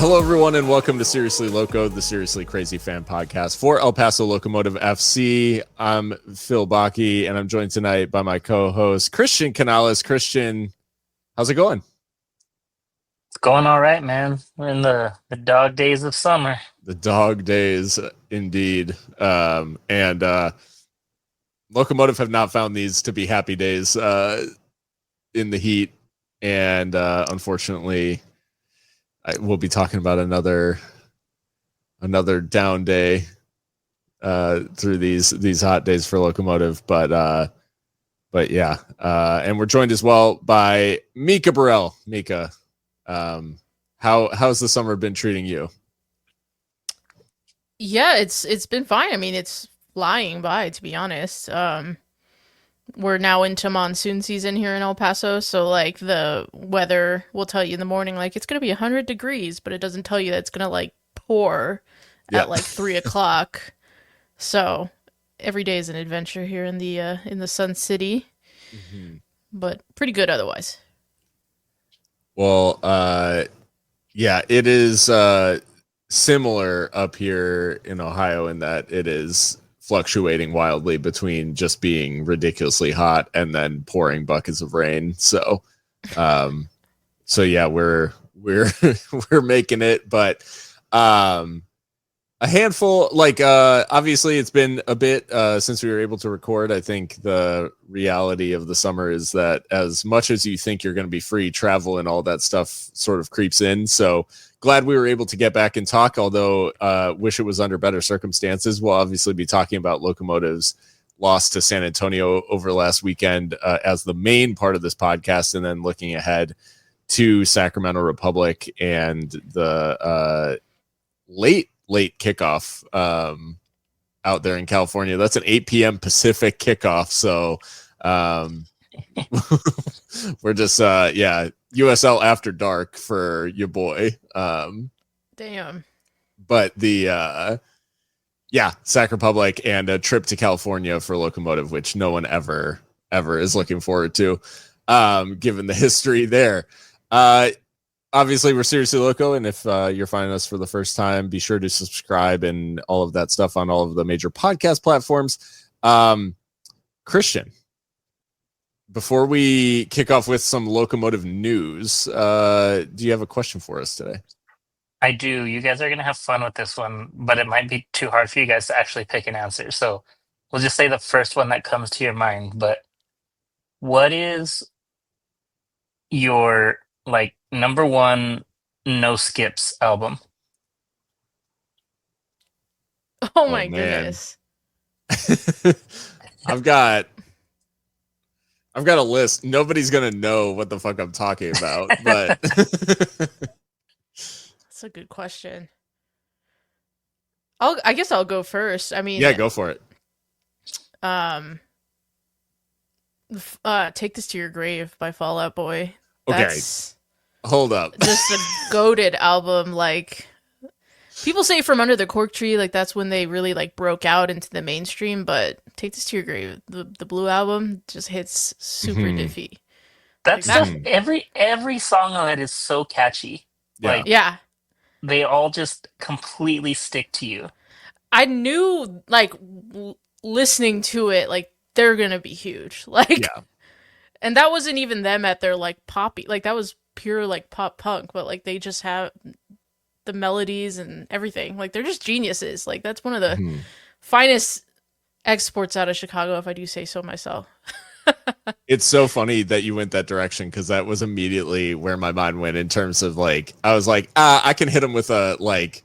Hello, everyone, and welcome to Seriously Loco, the Seriously Crazy Fan Podcast for El Paso Locomotive FC. I'm Phil Bakke, and I'm joined tonight by my co-host, Christian Canales. Christian, how's it going? It's going all right, man. We're in the dog days of summer. The dog days, indeed. And Locomotive have not found these to be happy days in the heat, and unfortunately, we'll be talking about another down day through these hot days for Locomotive, but yeah, and we're joined as well by Mika Burrell. Mika, how's the summer been treating you? Yeah, it's been fine. I mean, it's flying by, to be honest. We're now into monsoon season here in El Paso, so like the weather will tell you in the morning like it's gonna be 100 degrees, but it doesn't tell you that it's gonna like pour at like 3 o'clock. So every day is an adventure here in the Sun City, but pretty good otherwise. Well, yeah, it is similar up here in Ohio in that it is fluctuating wildly between just being ridiculously hot and then pouring buckets of rain. So yeah, we're we're making it, but a handful, like obviously it's been a bit since we were able to record. I think the reality of the summer is that as much as you think you're going to be free, travel and all that stuff sort of creeps in. So glad we were able to get back and talk, although wish it was under better circumstances. We'll obviously be talking about Locomotive's loss to San Antonio over last weekend as the main part of this podcast, and then looking ahead to Sacramento Republic and the late kickoff out there in California. That's an 8 p.m. Pacific kickoff. So we're just USL after dark for your boy. Damn. But the Sac Republic and a trip to California for Locomotive, which no one ever is looking forward to, given the history there. Obviously, we're Seriously Loco, and if you're finding us for the first time, be sure to subscribe and all of that stuff on all of the major podcast platforms. Christian, before we kick off with some Locomotive news, do you have a question for us today? I do. You guys are going to have fun with this one, but it might be too hard for you guys to actually pick an answer. So we'll just say the first one that comes to your mind. But what is your like number one no skips album? Oh my goodness. I've got a list. Nobody's gonna know what the fuck I'm talking about, but That's a good question. I guess I'll go first. I mean, yeah, go for it. Take This to Your Grave by Fall Out Boy. That's hold up. Just a goated album. Like people say From Under the Cork Tree, like that's when they really like broke out into the mainstream, but Take This to Your Grave, the Blue album just hits super diffy. That stuff, every song on it is so catchy. Yeah. Like, yeah. They all just completely stick to you. I knew, like, listening to it, like, they're gonna be huge. Like, yeah. And that wasn't even them at their, like, poppy. Like, that was pure, like, pop punk. But, like, they just have the melodies and everything. Like, they're just geniuses. Like, that's one of the finest exports out of Chicago, if I do say so myself. It's so funny that you went that direction, because that was immediately where my mind went in terms of like, I was like, I can hit them with a like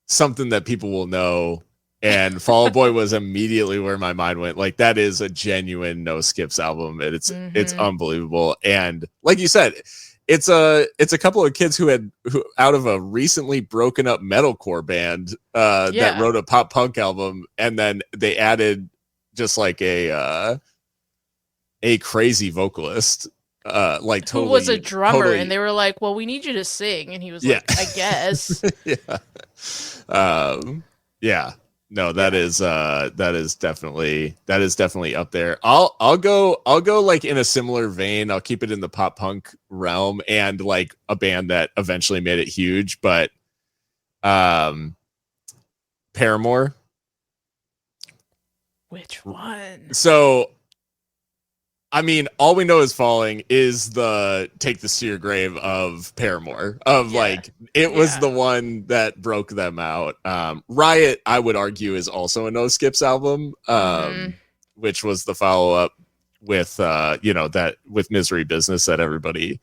something that people will know, and Fall Out Boy was immediately where my mind went. Like, that is a genuine no skips album, and it's unbelievable. And like you said, it's a couple of kids who out of a recently broken up metalcore band that wrote a pop punk album, and then they added just like a crazy vocalist, like totally, who was a drummer, totally, and they were like, "Well, we need you to sing," and he was like, "I guess." No, that is definitely up there. I'll go like in a similar vein. I'll keep it in the pop punk realm, and like a band that eventually made it huge, but Paramore. Which one? So, I mean, All We Know Is Falling is the Take This to Your Grave of Paramore. It was the one that broke them out. Riot, I would argue, is also a No Skips album, which was the follow up with with Misery Business that everybody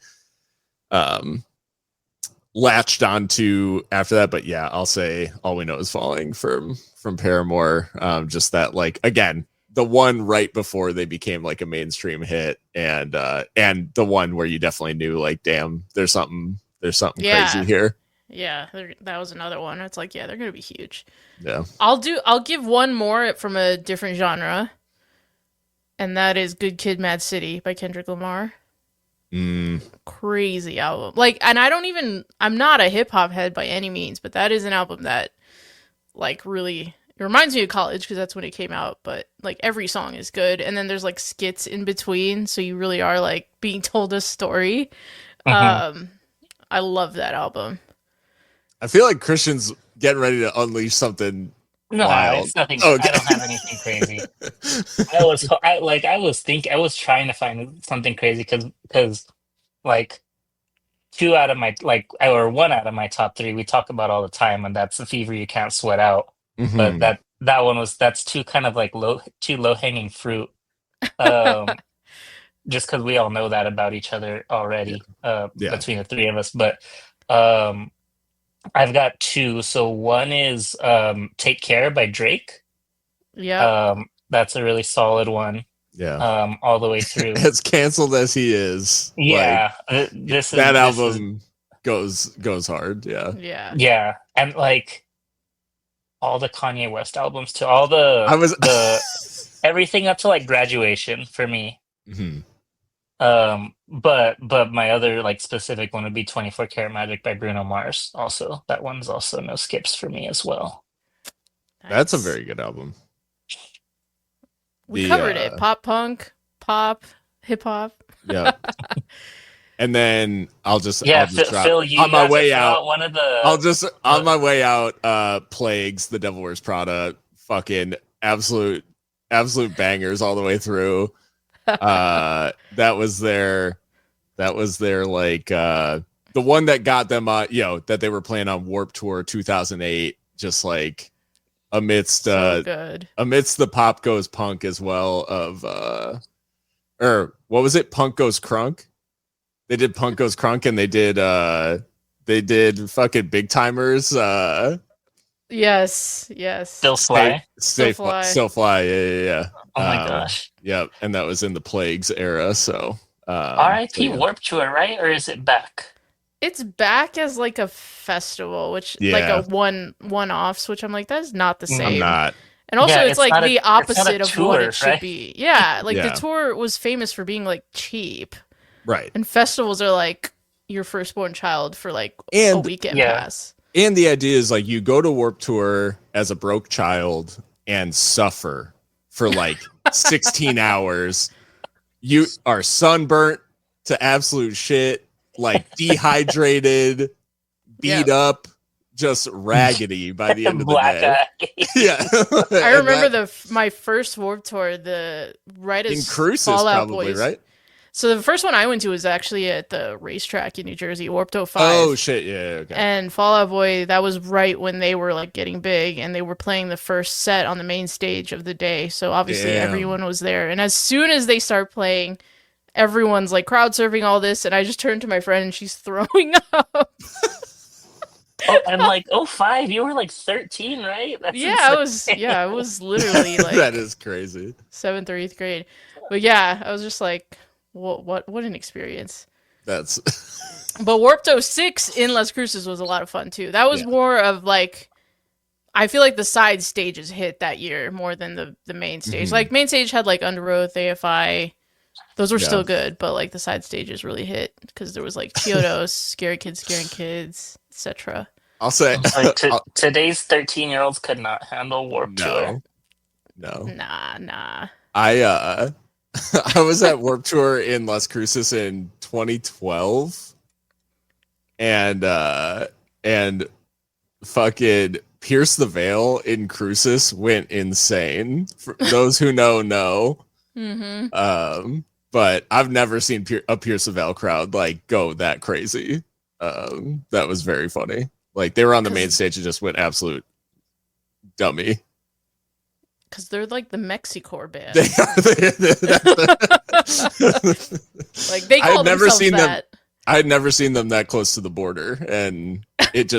latched onto after that. But yeah, I'll say All We Know Is Falling from Paramore. Just that, like, again, the one right before they became like a mainstream hit, and the one where you definitely knew, like, damn, there's something crazy here. Yeah, that was another one. It's like, yeah, they're gonna be huge. Yeah. I'll give one more from a different genre, and that is Good Kid, Mad City by Kendrick Lamar. Crazy album. Like, and I'm not a hip hop head by any means, but that is an album that, like, really, it reminds me of college because that's when it came out, but like every song is good. And then there's like skits in between. So you really are like being told a story. I love that album. Mm-hmm. I feel like Christian's getting ready to unleash something wild. It's nothing. Okay. I don't have anything crazy. I was trying to find something crazy because like one out of my top 3 we talk about all the time, and that's The Fever You Can't Sweat Out. Mm-hmm. But that's too kind of like low hanging fruit. Just because we all know that about each other already, between the 3 of us. But I've got 2. So one is Take Care by Drake. Yeah. That's a really solid one. Yeah. All the way through. As canceled as he is. Yeah. That album goes hard. Yeah. Yeah. Yeah. And like all the Kanye West albums too. All the everything up to like Graduation for me. Mm-hmm. But my other like specific one would be 24 Karat Magic by Bruno Mars. Also, that one's also no skips for me as well. Nice. That's a very good album. We covered it. Pop punk, pop, hip hop. Yeah. And then I'll just drop Phil, you on my way out. One of the on my way out. Plagues, The Devil Wears Prada, fucking absolute bangers all the way through. That was their like the one that got them that they were playing on Warped Tour 2008, just like amidst the Pop Goes Punk as well of what was it, Punk Goes Crunk. They did Punk Goes Crunk, and they did fucking Big Timers. Yes. Still Fly. Still Fly. Yeah. Oh my gosh. Yep. And that was in the Plagues era. So R.I.P. Warped Tour, right? Or is it back? It's back as like a festival, which like a one-offs, which I'm like, that's not the same. I'm not. And also, it's like the opposite of tour, what it should right? be. Yeah, like the tour was famous for being like cheap, right? And festivals are like your firstborn child for like a weekend pass. And the idea is like you go to Warped Tour as a broke child and suffer for like 16 hours. You are sunburnt to absolute shit, like dehydrated, beat up, just raggedy by the end of the day. Yeah. I remember my first Warped Tour, right as in Cruises, Fallout probably, Boys. right? So the first one I went to was actually at the racetrack in New Jersey, Warped 05. Oh shit, yeah, okay. And Fall Out Boy, that was right when they were like getting big, and they were playing the first set on the main stage of the day. So obviously everyone was there. And as soon as they start playing, everyone's like crowd surfing all this, and I just turned to my friend and she's throwing up. And like 05, you were like 13, right? That's insane. It was literally like that is crazy. 7th or 8th grade. But yeah, I was just like, what an experience. But Warped 06 in Las Cruces was a lot of fun too. That was more of like, I feel like the side stages hit that year more than the main stage. Mm-hmm. Like main stage had like Under Oath, AFI. Those were still good, but like the side stages really hit because there was like Chiodos, Scary Kids Scaring Kids, etc. I'll say today's 13-year-olds could not handle Warped Tour. No. Nah. I was at Warped Tour in Las Cruces in 2012, and fucking Pierce the Veil in Crucis went insane. For those who know. But I've never seen a Pierce the Veil crowd like go that crazy. That was very funny. Like they were on the main stage and just went absolute dummy. Because they're like the Mexicore band. Like they call themselves that. I had never seen them that close to the border, and it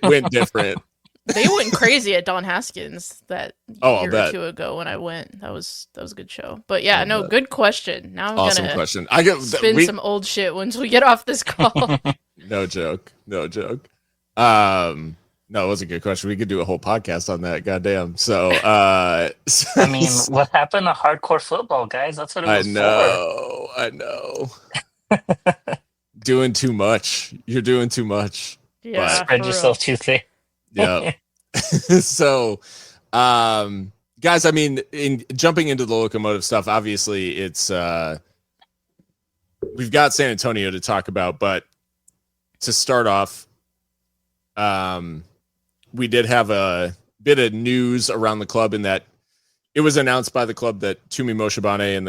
went different. They went crazy at Don Haskins that year or two ago when I went. That was a good show. But yeah, no, good question. Now I'm gonna spin some old shit once we get off this call. No joke. No, it was a good question. We could do a whole podcast on that. Goddamn. So, I mean, what happened to hardcore football, guys? That's what it was for. I know. Doing too much. You're doing too much. Yeah. Spread yourself too thin. Yeah. So, guys, I mean, in jumping into the locomotive stuff, obviously it's we've got San Antonio to talk about, but to start off, we did have a bit of news around the club in that it was announced by the club that Tumi Moshibane and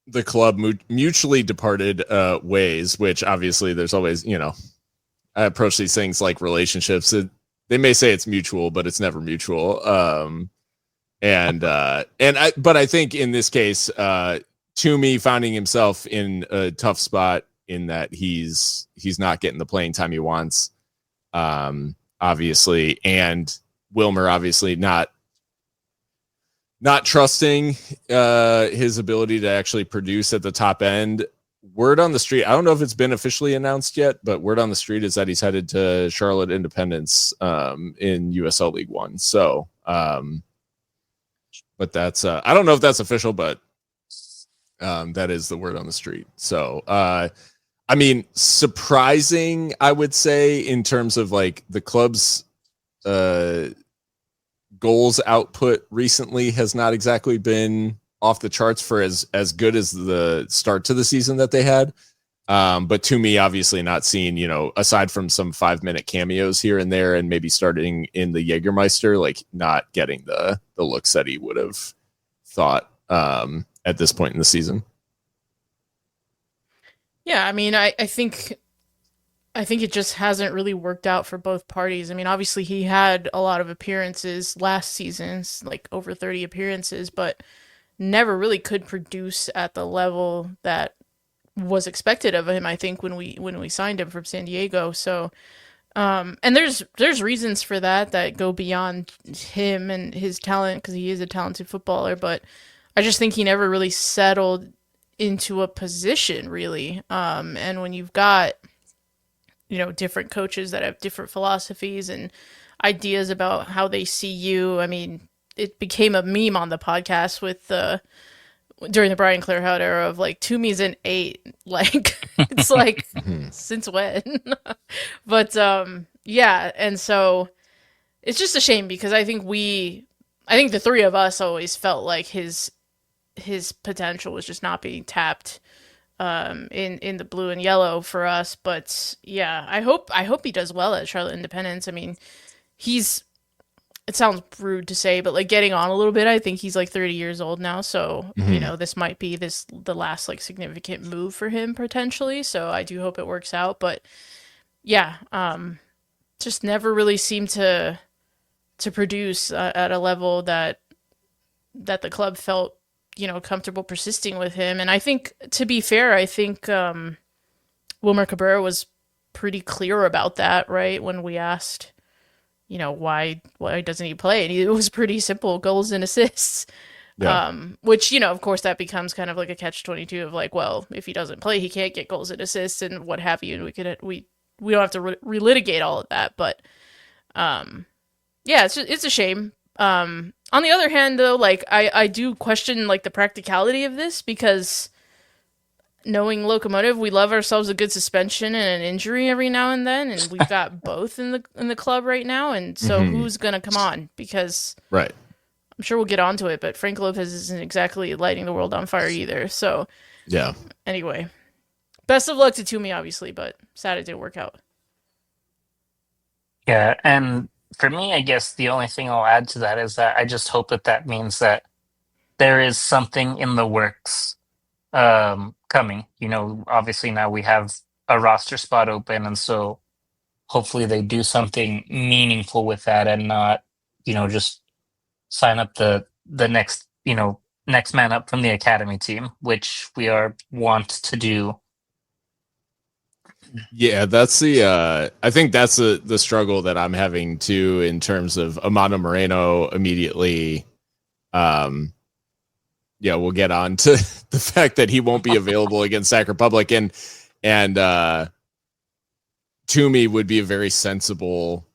the club mutually departed ways, which obviously there's always, I approach these things like relationships. They may say it's mutual, but it's never mutual. But I think in this case, Tumi finding himself in a tough spot in that he's not getting the playing time he wants. Obviously, and Wilmer obviously not trusting his ability to actually produce at the top end. Word on the street, I don't know if it's been officially announced yet, but word on the street is that he's headed to Charlotte Independence in USL League One. So, but that's I don't know if that's official, but that is the word on the street. So, I mean, surprising, I would say, in terms of like the club's goals output recently has not exactly been off the charts for as good as the start to the season that they had. But to me, obviously not seeing, aside from some 5-minute cameos here and there and maybe starting in the Jägermeister, like not getting the looks that he would have thought at this point in the season. Yeah, I mean, I think it just hasn't really worked out for both parties. I mean, obviously he had a lot of appearances last season, like over 30 appearances, but never really could produce at the level that was expected of him, I think, when we signed him from San Diego. So, and there's reasons for that go beyond him and his talent, because he is a talented footballer, but I just think he never really settled into a position, really. And when you've got, different coaches that have different philosophies and ideas about how they see you, I mean, it became a meme on the podcast with during the Brian Clarehout era of like Tumi's an 8, like it's like since when? But yeah, and so it's just a shame because I think the three of us always felt like his potential was just not being tapped in the blue and yellow for us. But yeah, I hope he does well at Charlotte Independence. I mean, it sounds rude to say, but like getting on a little bit, I think he's like 30 years old now. So, this might be the last like significant move for him potentially. So I do hope it works out, but yeah, just never really seemed to produce at a level that the club felt, comfortable persisting with him. And I think, to be fair, Wilmer Cabrera was pretty clear about that, right? When we asked, why doesn't he play? And it was pretty simple: goals and assists. Yeah. Which, of course, that becomes kind of like a catch-22 of like, well, if he doesn't play, he can't get goals and assists and what have you. And we don't have to relitigate all of that. But yeah, it's a shame. On the other hand, though, like I do question like the practicality of this, because knowing Locomotive, we love ourselves a good suspension and an injury every now and then, and we've got both in the club right now. And so who's gonna come on? Because right, I'm sure we'll get onto it, but Frank Lopez isn't exactly lighting the world on fire either. So yeah. Anyway, best of luck to Tumi, obviously, but sad it didn't work out. Yeah, and for me, I guess the only thing I'll add to that is that I just hope that that means that there is something in the works coming. You know, obviously now we have a roster spot open, and so hopefully they do something meaningful with that and not, just sign up the next, next man up from the academy team, which we are want to do. Yeah, that's I think that's the struggle that I'm having too in terms of Amando Moreno immediately. Yeah, we'll get on to the fact that he won't be available against Sac Republic, and Toomey would be a very sensible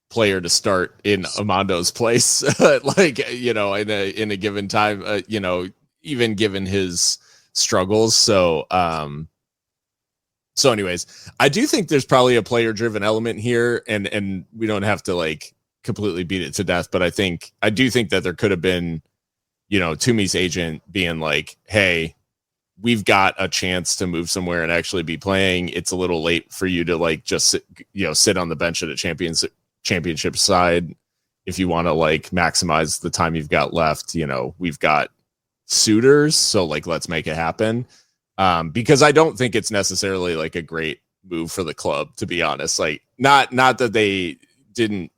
player to start in Amando's place, like in a given time, even given his struggles. So anyways, I do think there's probably a player driven element here, and we don't have to like completely beat it to death, but I do think that there could have been, Toomey's agent being like, hey, we've got a chance to move somewhere and actually be playing. It's a little late for you to like just sit on the bench at a championship side. If you want to like maximize the time you've got left, we've got suitors, so like let's make it happen. Because I don't think it's necessarily like a great move for the club, to be honest. Like not that they didn't,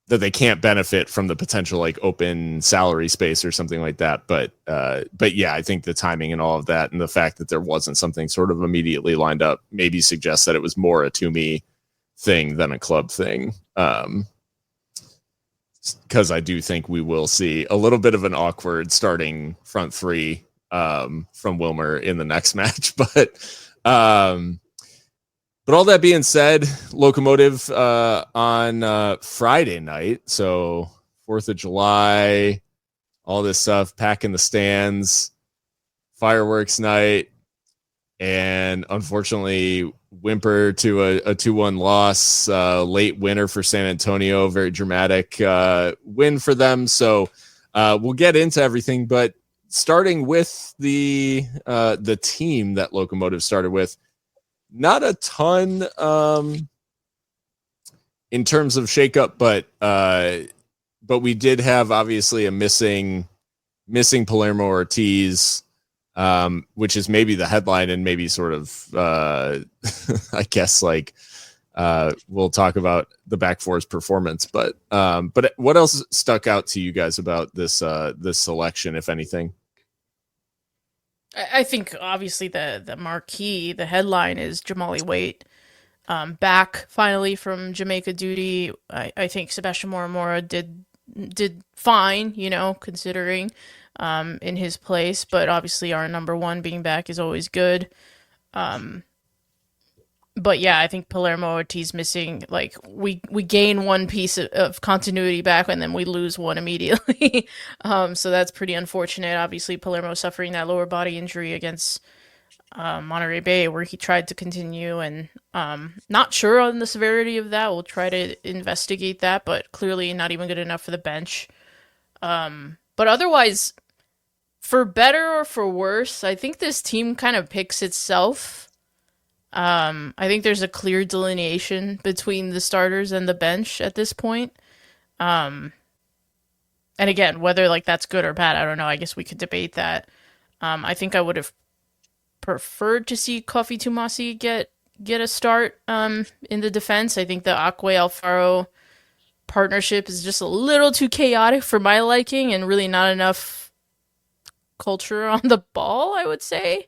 that they can't benefit from the potential like open salary space or something like that. But yeah, I think the timing and all of that, and the fact that there wasn't something sort of immediately lined up, maybe suggests that it was more a Toomey thing than a club thing. Because I do think we will see a little bit of an awkward starting front three from Wilmer in the next match. But all that being said, Locomotive on Friday night, so 4th of July, all this stuff, packing the stands, fireworks night, and unfortunately whimper to a 2-1 loss, late winner for San Antonio, very dramatic win for them. So we'll get into everything, but starting with the team that Locomotive started with, not a ton in terms of shakeup, but we did have obviously a missing Palermo Ortiz, which is maybe the headline and maybe sort of I guess like we'll talk about the back four's performance, but what else stuck out to you guys about this selection, if anything? I think obviously the marquee, the headline is Jamali Waite back finally from Jamaica duty. I think Sebastian Moramora did fine, considering in his place, but obviously our number one being back is always good. But yeah, I think Palermo Ortiz missing, like we gain one piece of continuity back and then we lose one immediately. So that's pretty unfortunate. Obviously, Palermo suffering that lower body injury against Monterey Bay, where he tried to continue, and not sure on the severity of that. We'll try to investigate that, but clearly not even good enough for the bench. But otherwise, for better or for worse, I think this team kind of picks itself. I think there's a clear delineation between the starters and the bench at this point. And again, whether like that's good or bad, I don't know. I guess we could debate that. I think I would have preferred to see Kofi Tumasi get a start in the defense. I think the Akwe Alfaro partnership is just a little too chaotic for my liking, and really not enough culture on the ball, I would say.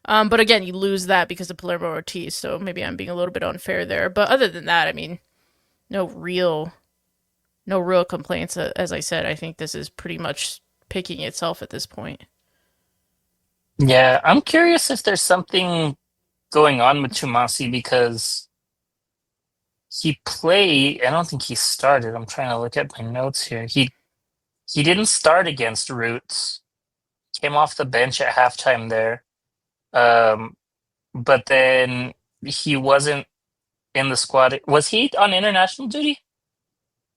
But again, you lose that because of Palermo Ortiz, so maybe I'm being a little bit unfair there. But other than that, I mean, no real complaints. As I said, I think this is pretty much picking itself at this point. Yeah, I'm curious if there's something going on with Chumasi, because he played. I don't think he started. I'm trying to look at my notes here. He didn't start against Roots. Came off the bench at halftime there. But then he wasn't in the squad. Was he on international duty?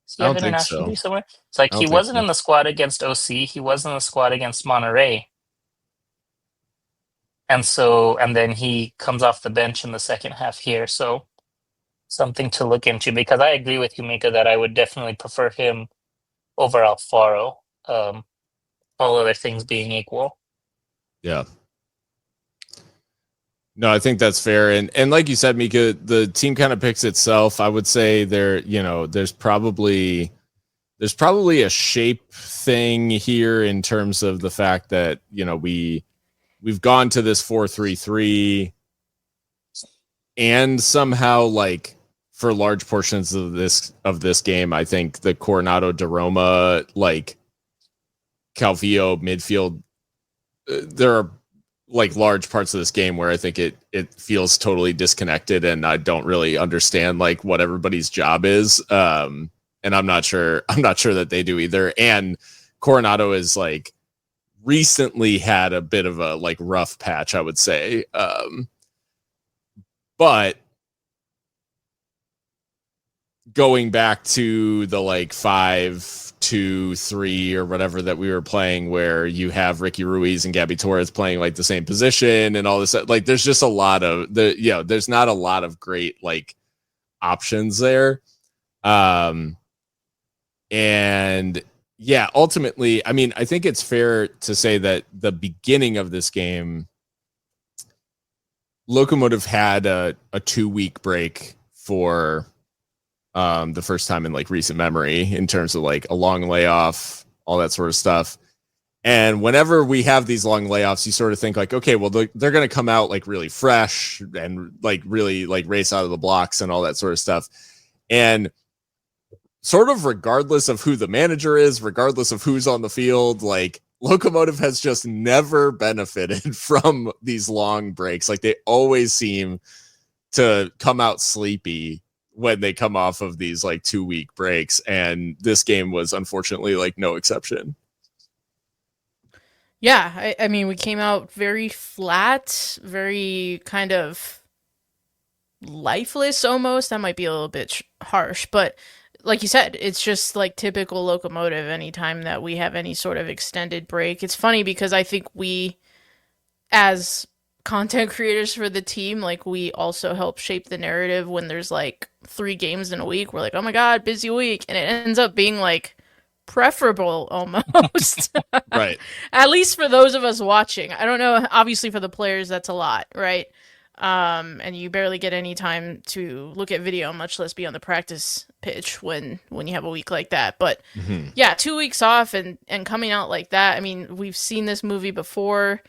Does he I have don't think international so. duty somewhere? It's like I he don't think wasn't so. in the squad against OC. He was in the squad against Monterey. And then he comes off the bench in the second half here. So something to look into, because I agree with you, Mika, that I would definitely prefer him over Alfaro. All other things being equal. Yeah. No, I think that's fair. And like you said, Mika, the team kind of picks itself. I would say there's probably a shape thing here in terms of the fact that, we've gone to this 4-3-3, and somehow, like, for large portions of this game, I think the Coronado de Roma, like, Calvillo midfield, there are like large parts of this game where I think it feels totally disconnected, and I don't really understand like what everybody's job is. And I'm not sure that they do either. And Coronado is like recently had a bit of a like rough patch, I would say. But going back to the like 5-2-3 or whatever that we were playing, where you have Ricky Ruiz and Gabby Torres playing like the same position and all this, like there's just a lot of there's not a lot of great like options there. And yeah, ultimately, I mean, I think it's fair to say that the beginning of this game, Locomotive had a 2-week break for the first time in like recent memory, in terms of like a long layoff, all that sort of stuff. And whenever we have these long layoffs, you sort of think like, okay, well, they're going to come out like really fresh and like really like race out of the blocks and all that sort of stuff. And sort of regardless of who the manager is, regardless of who's on the field, like Locomotive has just never benefited from these long breaks. Like they always seem to come out sleepy when they come off of these like 2-week breaks. And this game was unfortunately like no exception. Yeah, I mean, we came out very flat, very kind of lifeless almost. That might be a little bit harsh, but like you said, it's just like typical Locomotive anytime that we have any sort of extended break. It's funny because I think we, as content creators for the team, like we also help shape the narrative when there's like 3 games in a week. We're like, oh my God, busy week. And it ends up being like preferable almost. Right. At least for those of us watching. I don't know. Obviously for the players, that's a lot, right? And you barely get any time to look at video, much less be on the practice pitch when you have a week like that. But yeah, 2 weeks off and coming out like that. I mean, we've seen this movie before.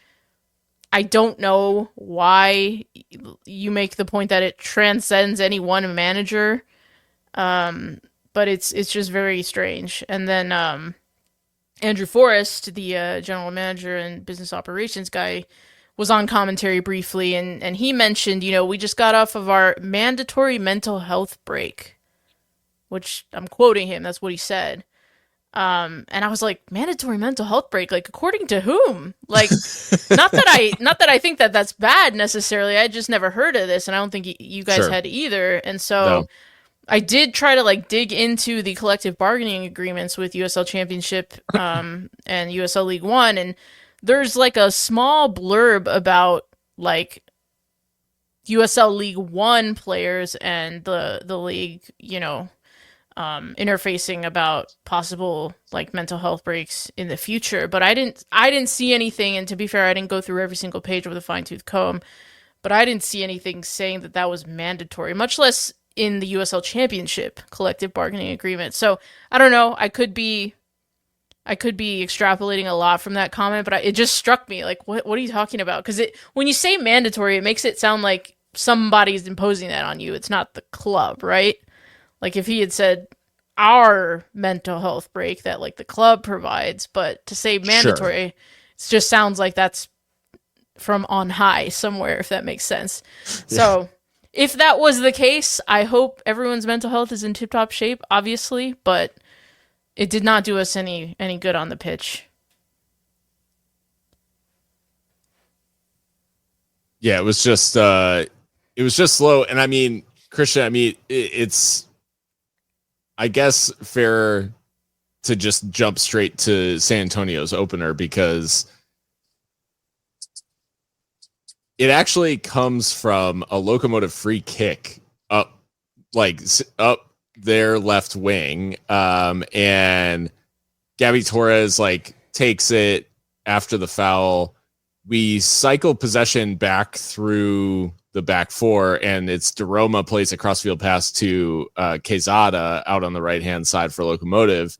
I don't know why you make the point that it transcends any one manager, but it's just very strange. And then Andrew Forrest, the general manager and business operations guy, was on commentary briefly, and he mentioned, we just got off of our mandatory mental health break, which I'm quoting him. That's what he said. And I was like, mandatory mental health break, like according to whom? Like, not that I think that that's bad necessarily. I just never heard of this, and I don't think you guys had either. And so no. I did try to like dig into the collective bargaining agreements with USL Championship and USL League One, and there's like a small blurb about like USL League One players and the league, interfacing about possible like mental health breaks in the future. But I didn't see anything, and to be fair, I didn't go through every single page with a fine-tooth comb, but I didn't see anything saying that was mandatory, much less in the USL Championship collective bargaining agreement. So I don't know. I could be extrapolating a lot from that comment, but it just struck me like, what are you talking about? Because when you say mandatory, it makes it sound like somebody's imposing that on you. It's not the club, right? Like if he had said our mental health break that like the club provides, but to say mandatory, it just sounds like that's from on high somewhere, if that makes sense. Yeah. So if that was the case, I hope everyone's mental health is in tip-top shape, obviously, but it did not do us any good on the pitch. Yeah, it was just slow. And I mean, Christian, it's, I guess, fair to just jump straight to San Antonio's opener, because it actually comes from a Locomotive free kick up like up their left wing. And Gabby Torres like takes it after the foul. We cycle possession back through the back four, and it's DeRoma plays a crossfield pass to Quezada out on the right-hand side for Locomotive.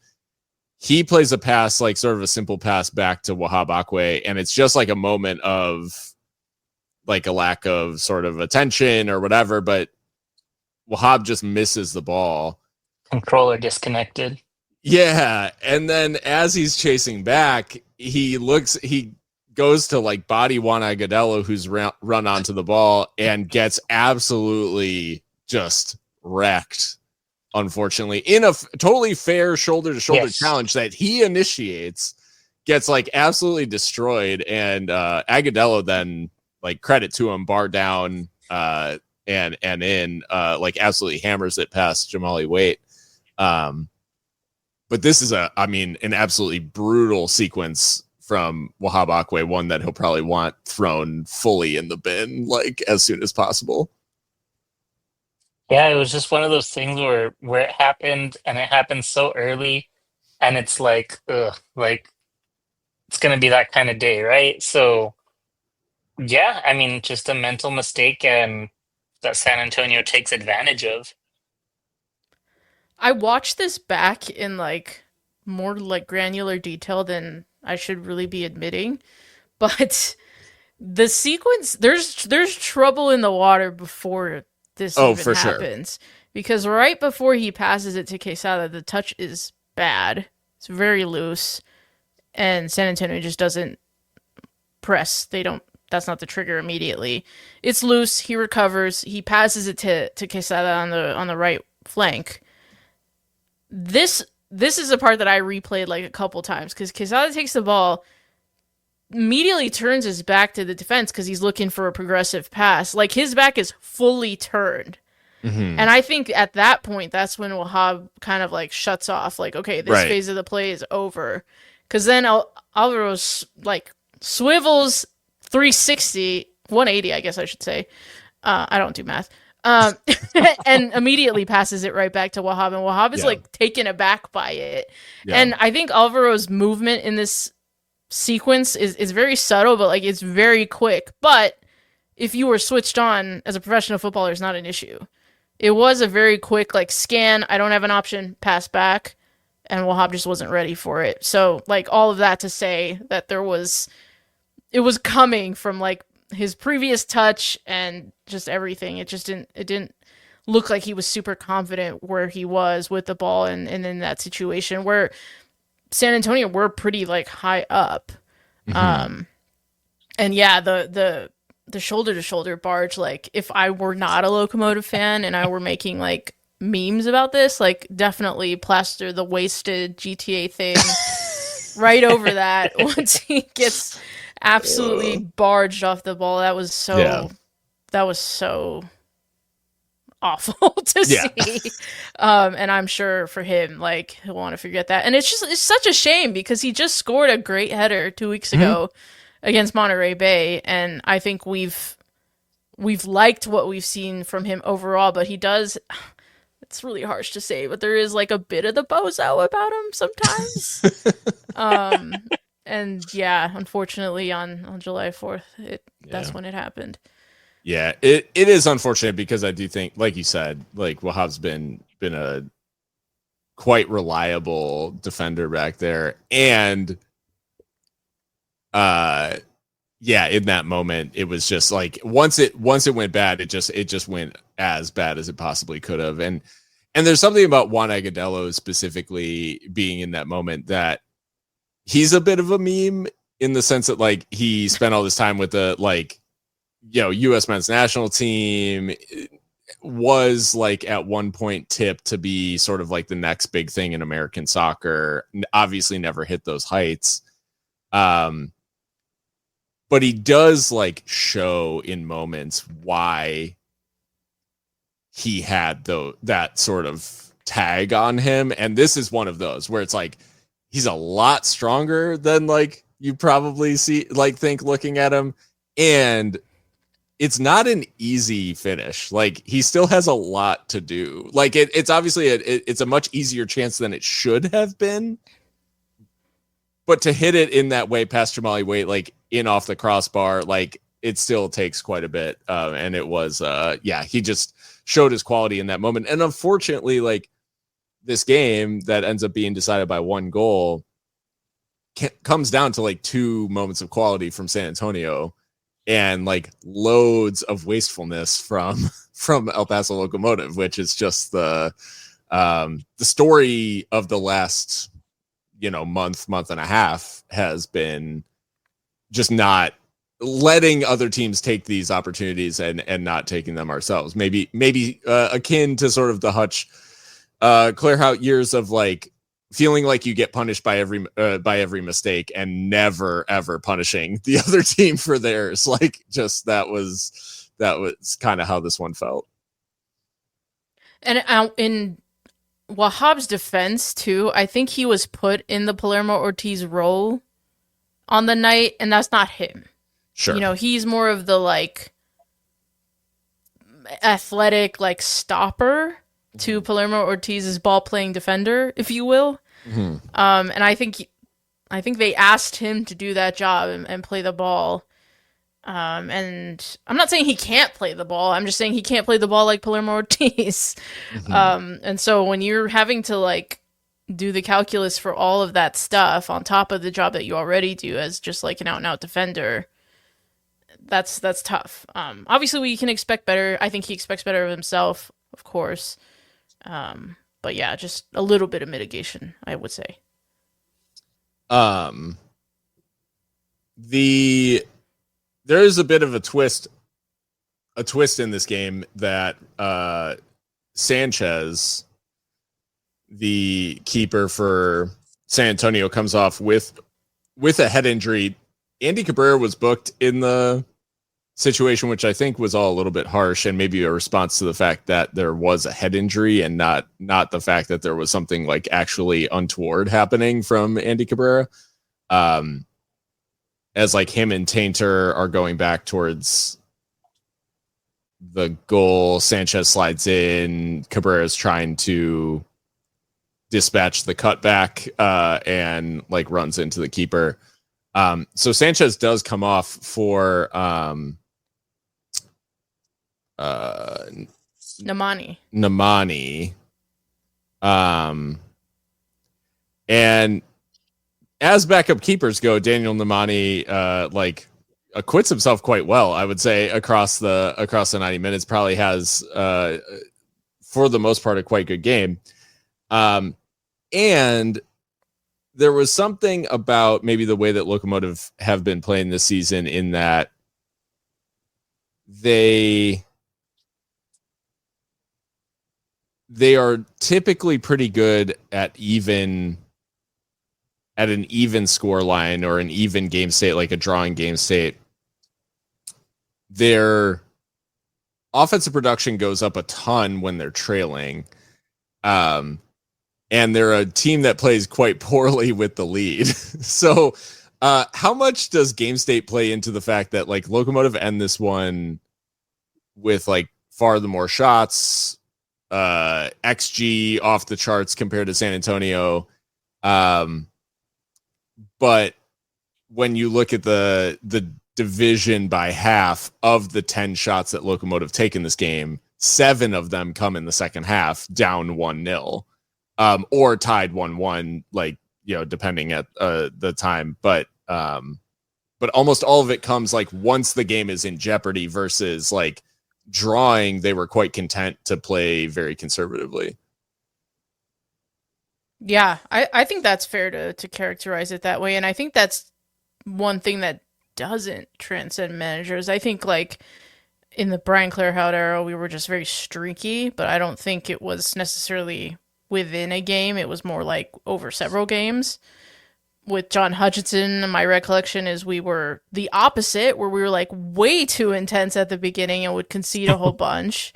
He plays a pass, like sort of a simple pass back to Wahab Akwe, and it's just like a moment of like a lack of sort of attention or whatever, but Wahab just misses the ball. Controller disconnected. Yeah, and then as he's chasing back, he goes to like body Juan Agudelo, who's run onto the ball, and gets absolutely just wrecked, unfortunately, in a totally fair shoulder-to-shoulder challenge that he initiates, gets like absolutely destroyed, and Agudelo then, like, credit to him, bar down and in, like absolutely hammers it past Jamali Waite. But this is an absolutely brutal sequence from Wahab Akwe, one that he'll probably want thrown fully in the bin, like as soon as possible. Yeah, it was just one of those things where it happened, and it happened so early, and it's like, like it's gonna be that kind of day, right? So yeah, I mean, just a mental mistake, and that San Antonio takes advantage of. I watched this back in like more like granular detail than I should really be admitting, but the sequence, there's trouble in the water before this even happens. Sure. Because right before he passes it to Quesada, the touch is bad. It's very loose, and San Antonio just doesn't press. That's not the trigger immediately. It's loose. He recovers. He passes it to Quesada on the right flank. This is a part that I replayed like a couple times, because Quesada takes the ball, immediately turns his back to the defense because he's looking for a progressive pass. Like, his back is fully turned. Mm-hmm. And I think at that point, that's when Wahab kind of like shuts off. Like, okay, this phase of the play is over. Because then Alvaro's like swivels 180, I guess I should say. I don't do math. And immediately passes it right back to Wahab, and Wahab is like taken aback by it. Yeah. And I think Alvaro's movement in this sequence is very subtle, but like it's very quick. But if you were switched on as a professional footballer, it's not an issue. It was a very quick like scan. I don't have an option, pass back, and Wahab just wasn't ready for it. So like all of that to say that it was coming from like his previous touch and just everything. It didn't look like he was super confident where he was with the ball and in that situation where San Antonio were pretty like high up. Mm-hmm. And yeah, the shoulder to shoulder barge, like if I were not a Locomotive fan and I were making like memes about this, like definitely plaster the wasted GTA thing right over that once he gets absolutely barged off the ball. That was so awful to see. And I'm sure for him, like, he'll want to forget that. And it's such a shame because he just scored a great header 2 weeks ago against Monterey Bay, and I think we've liked what we've seen from him overall, but he does, it's really harsh to say, but there is like a bit of the bozo about him sometimes. And yeah, unfortunately on July 4th, that's when it happened. Yeah, it is unfortunate because I do think, like you said, like Wahab's been a quite reliable defender back there. And in that moment, it was just like once it went bad, it just went as bad as it possibly could have. And there's something about Juan Agudelo specifically being in that moment that he's a bit of a meme in the sense that like he spent all this time with the like, U.S. men's national team, was like at one point tipped to be sort of like the next big thing in American soccer. Obviously never hit those heights. But he does like show in moments why he had that sort of tag on him. And this is one of those where it's like, he's a lot stronger than like you probably think looking at him. And it's not an easy finish. Like, he still has a lot to do. Like, it's obviously it's a much easier chance than it should have been. But to hit it in that way past Jamali Waite, like in off the crossbar, like it still takes quite a bit. And it was, he just showed his quality in that moment. And unfortunately, like this game that ends up being decided by one goal comes down to like 2 moments of quality from San Antonio and like loads of wastefulness from El Paso Locomotive, which is just the story of the last, month and a half has been just not letting other teams take these opportunities and not taking them ourselves. Maybe akin to sort of the Hutch Claire Hout years of like feeling like you get punished by every mistake and never ever punishing the other team for theirs. Like, just that was kind of how this one felt. And in Wahab's defense too, I think he was put in the Palermo Ortiz role on the night, and that's not him. Sure. He's more of the like athletic like stopper to Palermo Ortiz's ball playing defender, if you will. Mm-hmm. And I think they asked him to do that job and play the ball. And I'm not saying he can't play the ball. I'm just saying he can't play the ball like Palermo Ortiz. Mm-hmm. And so when you're having to like do the calculus for all of that stuff on top of the job that you already do as just like an out and out defender, that's tough. Obviously we can expect better. I think he expects better of himself, of course. But yeah, just a little bit of mitigation, I would say. There is a bit of a twist in this game that Sanchez, the keeper for San Antonio, comes off with a head injury. Andy Cabrera was booked in the situation, which I think was all a little bit harsh and maybe a response to the fact that there was a head injury and not the fact that there was something like actually untoward happening from Andy Cabrera. As like him and Tainter are going back towards the goal, Sanchez slides in, Cabrera's trying to dispatch the cutback and like runs into the keeper. So Sanchez does come off for Namani. And as backup keepers go, Daniel Namani acquits himself quite well, I would say, across the 90 minutes. Probably has for the most part a quite good game. And there was something about maybe the way that Locomotive have been playing this season in that they are typically pretty good at an even score line or an even game state, like a drawing game state. Their offensive production goes up a ton when they're trailing. And they're a team that plays quite poorly with the lead. So how much does game state play into the fact that like Locomotive end this one with like far the more shots, XG off the charts compared to San Antonio? But when you look at the division by half of the 10 shots that Locomotive take in this game, 7 of them come in the second half, down 1-0, or tied 1-1, like, depending at the time. But almost all of it comes like once the game is in jeopardy versus like drawing. They were quite content to play very conservatively. Yeah, I think that's fair to characterize it that way. And I think that's one thing that doesn't transcend managers. I think like in the Brian Claire Hout era, we were just very streaky, but I don't think it was necessarily within a game. It was more like over several games. With John Hutchinson, my recollection is we were the opposite, where we were like way too intense at the beginning and would concede a whole bunch.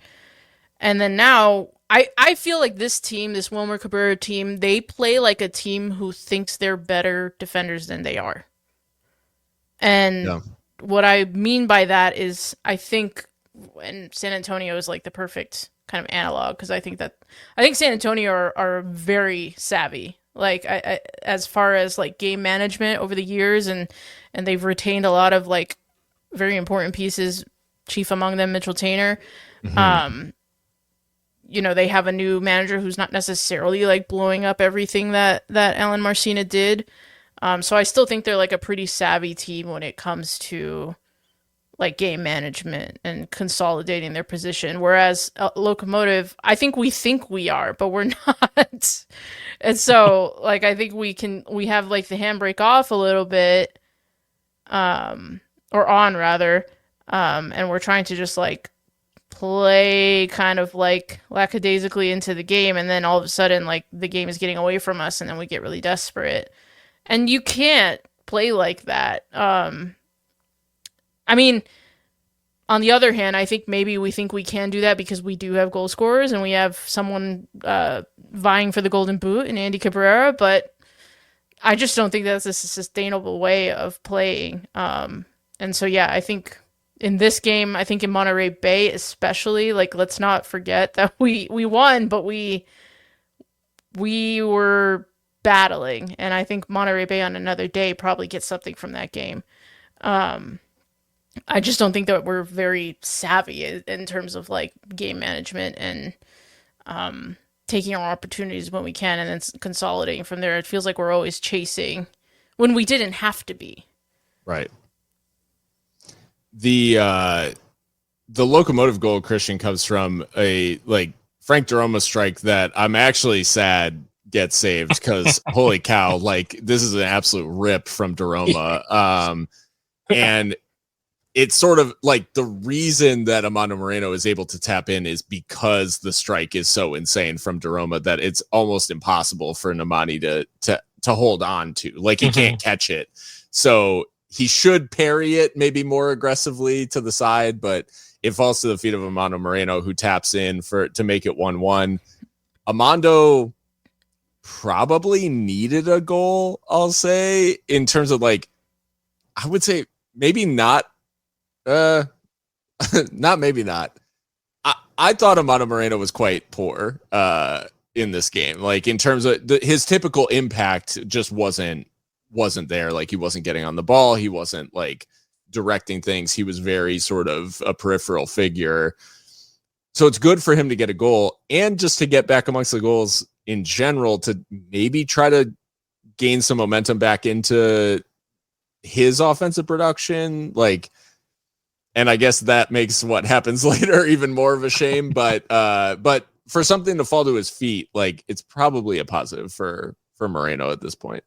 And then now I feel like this team, this Wilmer Cabrera team, they play like a team who thinks they're better defenders than they are. And what I mean by that is I think, and San Antonio is like the perfect kind of analog, because I think San Antonio are very savvy. Like as far as like game management over the years, and they've retained a lot of like very important pieces, chief among them Mitchell Tainer. Mm-hmm. They have a new manager who's not necessarily like blowing up everything that Alan Marcina did. So I still think they're like a pretty savvy team when it comes to like game management and consolidating their position. Whereas Locomotive, I think we are, but we're not. And so like I think we have like the handbrake off a little bit, or on rather, and we're trying to just like play kind of like lackadaisically into the game, and then all of a sudden like the game is getting away from us, and then we get really desperate. And you can't play like that. I mean, on the other hand, I think maybe we think we can do that because we do have goal scorers and we have someone vying for the Golden Boot in Andy Cabrera, but I just don't think that's a sustainable way of playing. And so, yeah, I think in this game, I think in Monterey Bay especially, like, let's not forget that we won, but we were battling, and I think Monterey Bay on another day probably gets something from that game. I just don't think that we're very savvy in terms of like game management and taking our opportunities when we can and then consolidating from there. It feels like we're always chasing when we didn't have to be. Right. The Locomotive goal, Christian, comes from a like Frank Daroma strike that I'm actually sad gets saved because holy cow, like this is an absolute rip from Daroma. And it's sort of like the reason that Amando Moreno is able to tap in is because the strike is so insane from Daroma that it's almost impossible for Nemani to hold on to. Like he can't catch it. So he should parry it maybe more aggressively to the side, but it falls to the feet of Amando Moreno, who taps in to make it 1-1. Amando probably needed a goal, I'll say, in terms of like, I would say maybe not. Maybe not. I thought Amando Moreno was quite poor in this game. Like in terms of his typical impact just wasn't there. Like he wasn't getting on the ball. He wasn't like directing things. He was very sort of a peripheral figure. So it's good for him to get a goal and just to get back amongst the goals in general to maybe try to gain some momentum back into his offensive production. Like, and I guess that makes what happens later even more of a shame. But for something to fall to his feet, like it's probably a positive for Moreno at this point.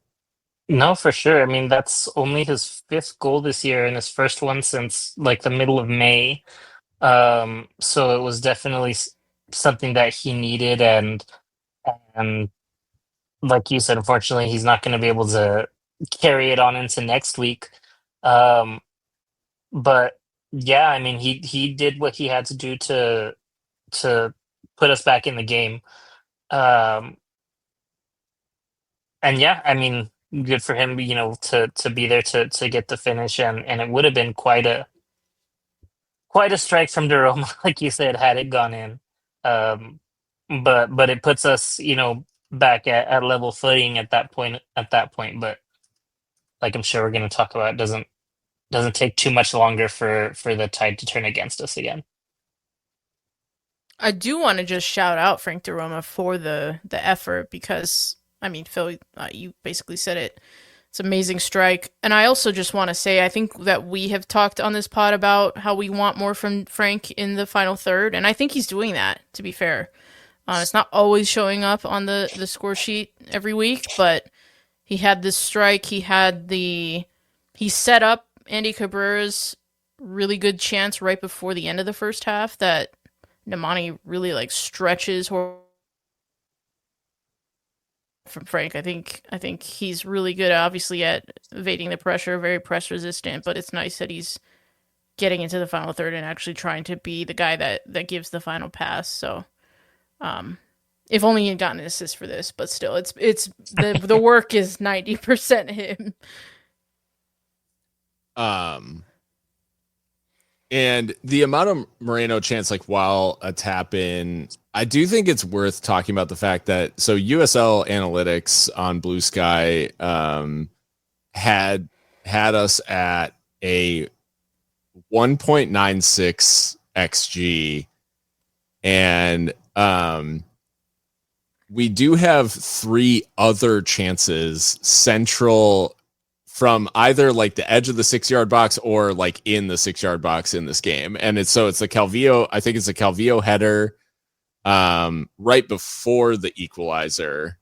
No, for sure. I mean, that's only his 5th goal this year and his first one since like the middle of May. So it was definitely something that he needed, and like you said, unfortunately, he's not going to be able to carry it on into next week. But yeah, I mean, he did what he had to do to put us back in the game. And yeah, I mean, good for him, you know, to be there to get the finish, and it would have been quite a strike from Daroma, like you said, had it gone in. But it puts us, you know, back at level footing at that point. But like I'm sure we're going to talk about, it doesn't take too much longer for the tide to turn against us again. I do want to just shout out Frank Daroma for the effort because, I mean, Phil, you basically said it. It's an amazing strike. And I also just want to say, I think that we have talked on this pod about how we want more from Frank in the final third. And I think he's doing that, to be fair. It's not always showing up on the score sheet every week, but he had this strike. He set up Andy Cabrera's really good chance right before the end of the first half that Nemani really like stretches from Frank. I think he's really good, obviously, at evading the pressure, very press resistant, but it's nice that he's getting into the final third and actually trying to be the guy that gives the final pass. So if only he had gotten an assist for this, but still it's the work is 90% him. And the Amando Moreno chance, like while a tap in, I do think it's worth talking about the fact that so USL Analytics on Blue Sky had us at a 1.96 xg, and we do have 3 other chances central from either like the edge of the 6-yard box or like in the 6-yard box in this game. And it's the Calvillo, I think it's a Calvillo header right before the equalizer.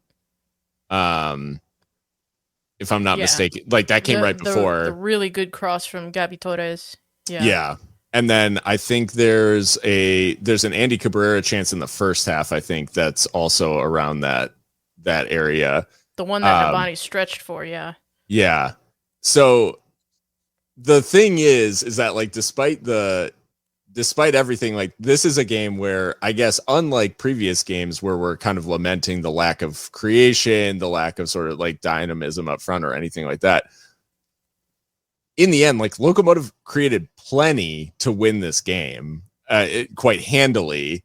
If I'm not mistaken, like that came right before. The really good cross from Gabby Torres. Yeah. And then I think there's an Andy Cabrera chance in the first half, I think, that's also around that area. The one that Nabani stretched for, yeah. Yeah. So the thing is that like despite everything, like this is a game where I guess unlike previous games where we're kind of lamenting the lack of creation, the lack of sort of like dynamism up front or anything like that, in the end, like Locomotive created plenty to win this game quite handily,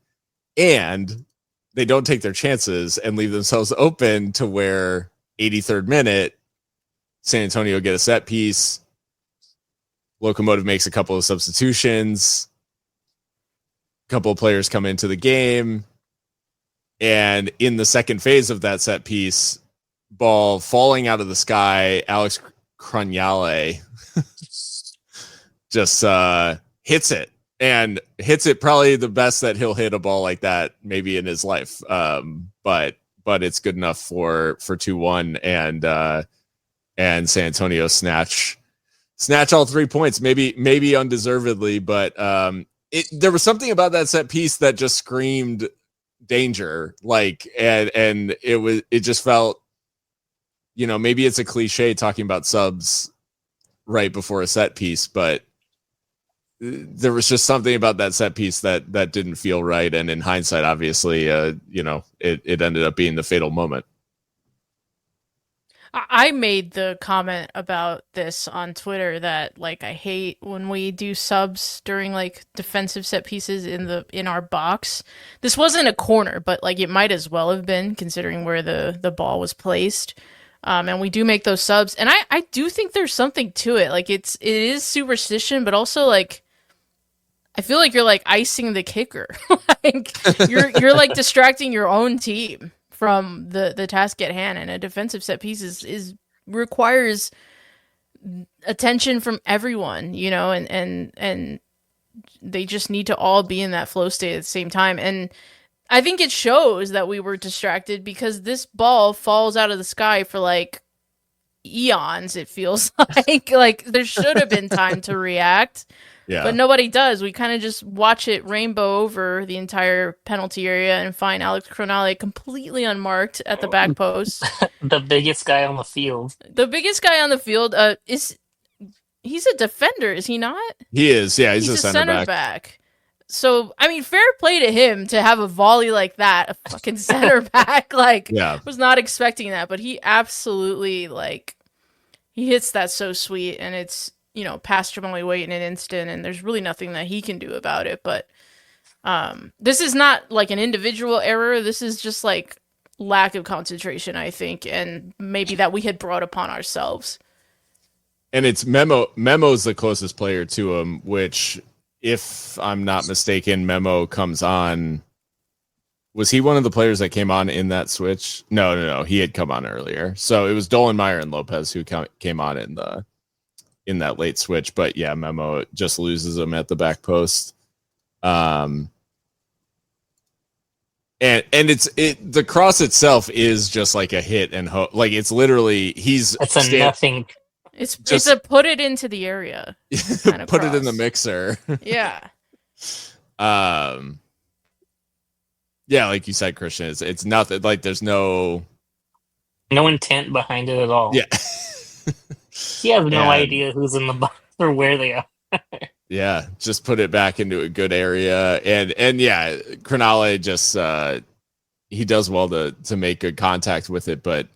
and they don't take their chances and leave themselves open to where 83rd minute, San Antonio get a set piece. Locomotive makes a couple of substitutions. A couple of players come into the game. And in the second phase of that set piece, ball falling out of the sky, Alex Crognale just hits it. And hits it probably the best that he'll hit a ball like that maybe in his life. But it's good enough for 2-1 and San Antonio snatch all 3 points, maybe undeservedly, but there was something about that set piece that just screamed danger, like, and it just felt, maybe it's a cliche talking about subs right before a set piece, but there was just something about that set piece that didn't feel right, and in hindsight, obviously, it ended up being the fatal moment. I made the comment about this on Twitter that like I hate when we do subs during like defensive set pieces in our box. This wasn't a corner, but like it might as well have been considering where the ball was placed. And we do make those subs, and I do think there's something to it. Like it is superstition, but also like I feel like you're like icing the kicker. Like you're like distracting your own team from the task at hand, and a defensive set piece is requires attention from everyone, and they just need to all be in that flow state at the same time. And I think it shows that we were distracted because this ball falls out of the sky for like eons. It feels like there should have been time to react. Yeah. But nobody does. We kind of just watch it rainbow over the entire penalty area and find Alex Crognale completely unmarked at the back post. The biggest guy on the field. The biggest guy on the field he's a defender, is he not? He is, yeah. He's a center back. So, I mean, fair play to him to have a volley like that, a fucking center back. Like, yeah. Was not expecting that, but he absolutely, like, he hits that so sweet, and it's, past Jamali Waite in an instant, and there's really nothing that he can do about it. But this is not like an individual error. This is just like lack of concentration, I think, and maybe that we had brought upon ourselves. And it's Memo's the closest player to him, which, if I'm not mistaken, Memo comes on. Was he one of the players that came on in that switch? No. He had come on earlier. So it was Dolenmeyer and Lopez who came on in that late switch. But yeah, Memo just loses him at the back post. And the cross itself is just like a hit and hope. Like it's literally it's nothing. It's a put it into the area. Kind of put cross. It in the mixer. Yeah. Yeah, like you said, Christian, it's nothing. Like there's no intent behind it at all. Yeah. He has no idea who's in the box or where they are. Yeah, just put it back into a good area, and yeah, Crognale just he does well to make good contact with it, but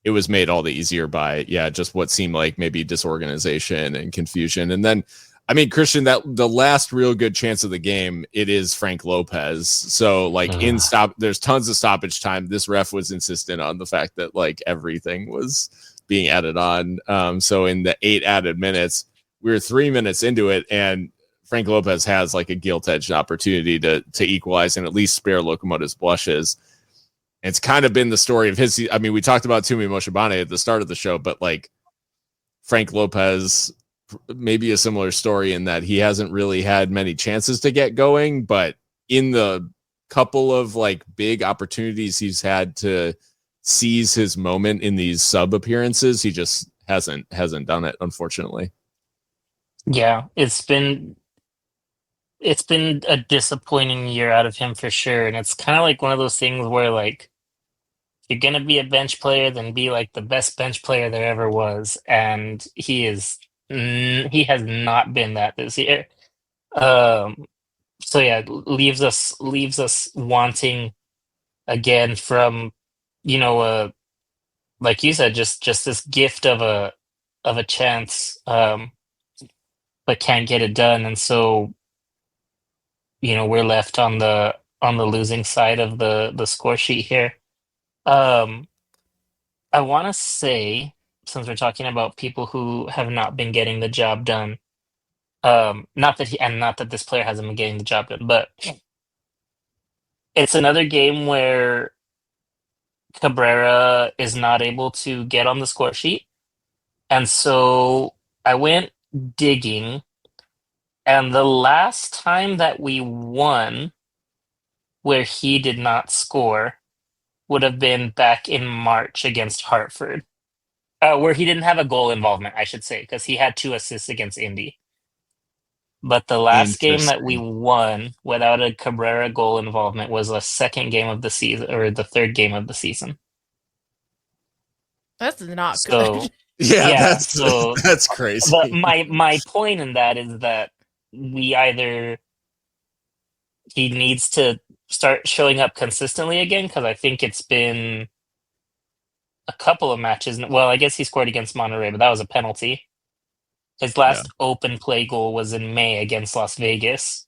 it was made all the easier by just what seemed like maybe disorganization and confusion. And then I mean, Christian, that the last real good chance of the game, it is Frank Lopez. So like in stop, there's tons of stoppage time. This ref was insistent on the fact that like everything was being added on. So in the 8 added minutes, we were 3 minutes into it, and Frank Lopez has like a gilt-edged opportunity to equalize and at least spare Locomotive's blushes. It's kind of been the story of his. I mean, we talked about Tumi Moshibane at the start of the show, but like Frank Lopez, maybe a similar story in that he hasn't really had many chances to get going, but in the couple of like big opportunities he's had to seize his moment in these sub appearances, he just hasn't done it, unfortunately. Yeah, it's been a disappointing year out of him for sure, and it's kind of like one of those things where like if you're gonna be a bench player, then be like the best bench player there ever was, and he has not been that this year. So yeah, leaves us wanting again from, like you said, just this gift of a chance, but can't get it done, and so we're left on the losing side of the score sheet here. I want to say, since we're talking about people who have not been getting the job done, not that this player hasn't been getting the job done, but it's another game where Cabrera is not able to get on the score sheet. And so I went digging, and the last time that we won where he did not score would have been back in March against Hartford, where he didn't have a goal involvement, I should say, because he had 2 assists against Indy. But the last game that we won without a Cabrera goal involvement was the second game of the season, or the third game of the season. That's not good. Yeah, that's crazy. But my point in that is that he needs to start showing up consistently again, because I think it's been a couple of matches. Well, I guess he scored against Monterey, but that was a penalty. His last open play goal was in May against Las Vegas.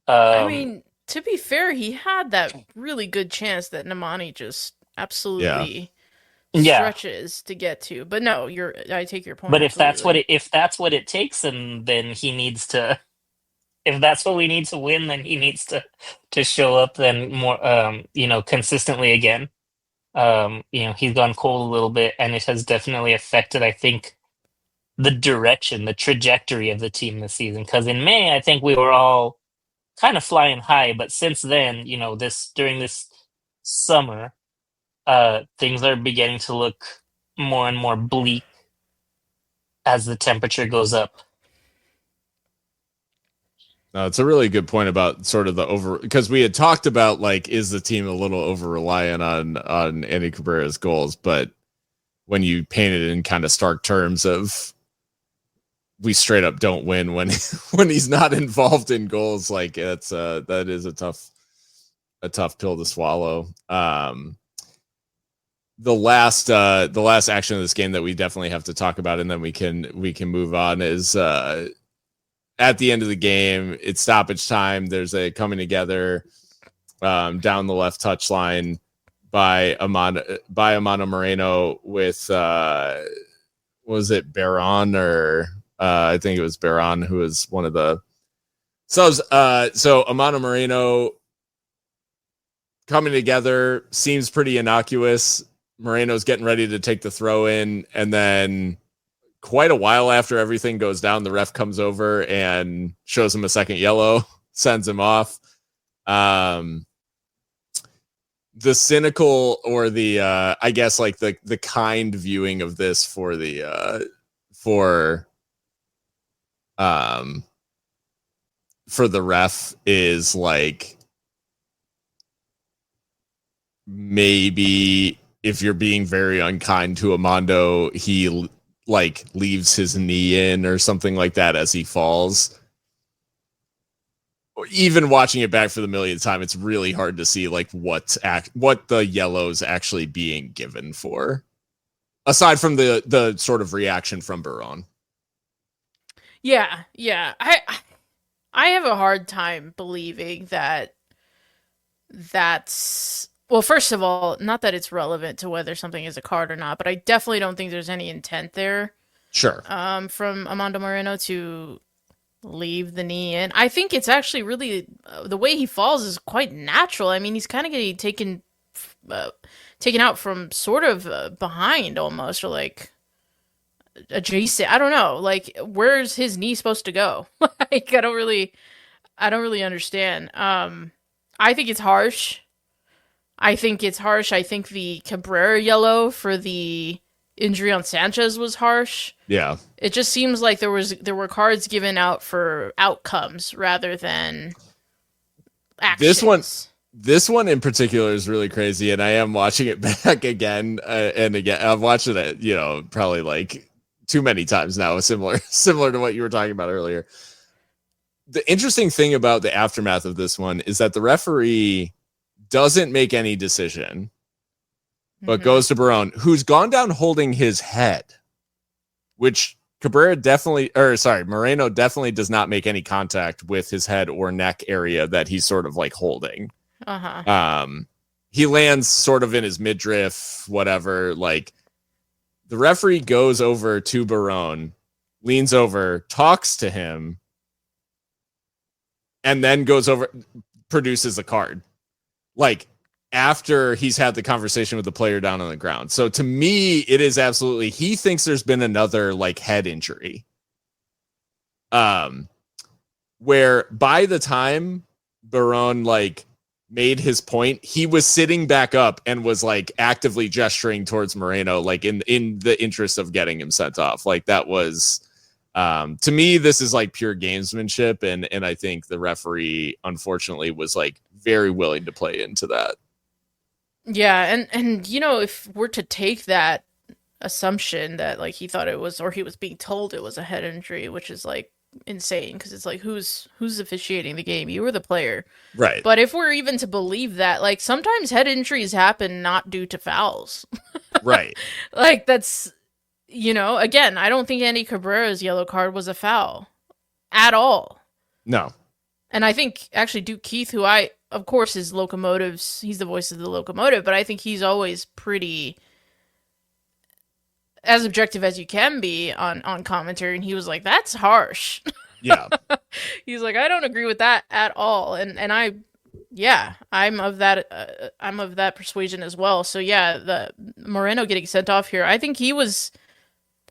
I mean, to be fair, he had that really good chance that Nemani just absolutely stretches to get to. But no, I take your point. But if that's what it takes, then he needs to. If that's what we need to win, then he needs to show up then more, consistently again. He's gone cold a little bit, and it has definitely affected, I think, the direction, the trajectory of the team this season. Because in May, I think we were all kind of flying high, but since then, during this summer, things are beginning to look more and more bleak as the temperature goes up. It's a really good point about sort of because we had talked about like, is the team a little over reliant on Andy Cabrera's goals? But when you paint it in kind of stark terms of we straight up don't win when he's not involved in goals, like that is a tough pill to swallow. The last action of this game that we definitely have to talk about, and then we can move on, is at the end of the game, it's stoppage time. There's a coming together down the left touchline by Amando Moreno with was it Baron, or I think it was Baron, who was one of the subs. So Amando Moreno coming together seems pretty innocuous. Moreno's getting ready to take the throw in, and then quite a while after everything goes down, the ref comes over and shows him a second yellow, sends him off. The cynical, or the I guess like the kind viewing of this for the ref is like, maybe if you're being very unkind to Amando, he like leaves his knee in or something like that as he falls. Even watching it back for the millionth time, it's really hard to see like what the yellow's actually being given for, aside from the sort of reaction from Baron. Yeah, yeah. I have a hard time believing that that's well, first of all, not that it's relevant to whether something is a card or not, but I definitely don't think there's any intent there Sure. from Amando Moreno to leave the knee in. I think it's actually really the way he falls is quite natural. I mean, he's kind of getting uh, taken out from sort of behind almost, or like adjacent. I don't know. Like, where's his knee supposed to go? Like, I don't really understand. I think it's harsh. I think it's harsh. I think the Cabrera yellow for the injury on Sanchez was harsh. Yeah. It just seems like there were cards given out for outcomes rather than actions. This one in particular is really crazy, and I am watching it back again and again. I've watched it, probably like too many times now. Similar to what you were talking about earlier. The interesting thing about the aftermath of this one is that the referee doesn't make any decision, but goes to Barone, who's gone down holding his head, which Moreno definitely does not make any contact with his head or neck area that he's sort of like holding. He lands sort of in his midriff, whatever. Like, the referee goes over to Barone, leans over, talks to him, and then goes over, produces a card. Like, after he's had the conversation with the player down on the ground. So to me, it is absolutely, he thinks there's been another like head injury. Where by the time Barone like made his point, he was sitting back up and was like actively gesturing towards Moreno, like in the interest of getting him sent off. Like, that was, to me, this is like pure gamesmanship. And I think the referee, unfortunately, was like very willing to play into that. Yeah, and if we're to take that assumption that like he thought it was, or he was being told it was a head injury, which is like insane because it's like who's officiating the game? You were the player, right? But if we're even to believe that, like, sometimes head injuries happen not due to fouls, right? Like, that's again, I don't think Andy Cabrera's yellow card was a foul at all. No. And I think actually Duke Keith, who of course, he's the voice of the Locomotive, but I think he's always pretty as objective as you can be on commentary, and he was like, that's harsh. Yeah. He's like, I don't agree with that at all. And I'm of that persuasion as well. So yeah, the Moreno getting sent off here, I think he was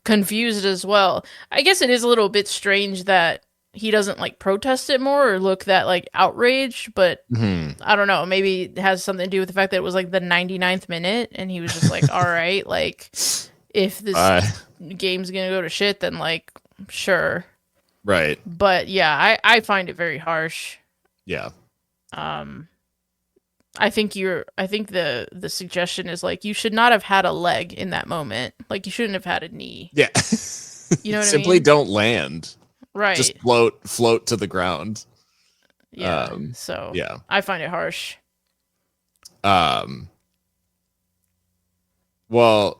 confused as well. I guess it is a little bit strange that he doesn't like protest it more or look that like outraged, but I don't know, maybe it has something to do with the fact that it was like the 99th minute and he was just like, all right, like, if this game's gonna go to shit, then like, sure. Right. But yeah, I find it very harsh. Yeah. I think the suggestion is like, you should not have had a leg in that moment. Like, you shouldn't have had a knee. Yeah. You know what Simply I mean? don't land. Right. Just float to the ground. Yeah. So yeah, I find it harsh. Well,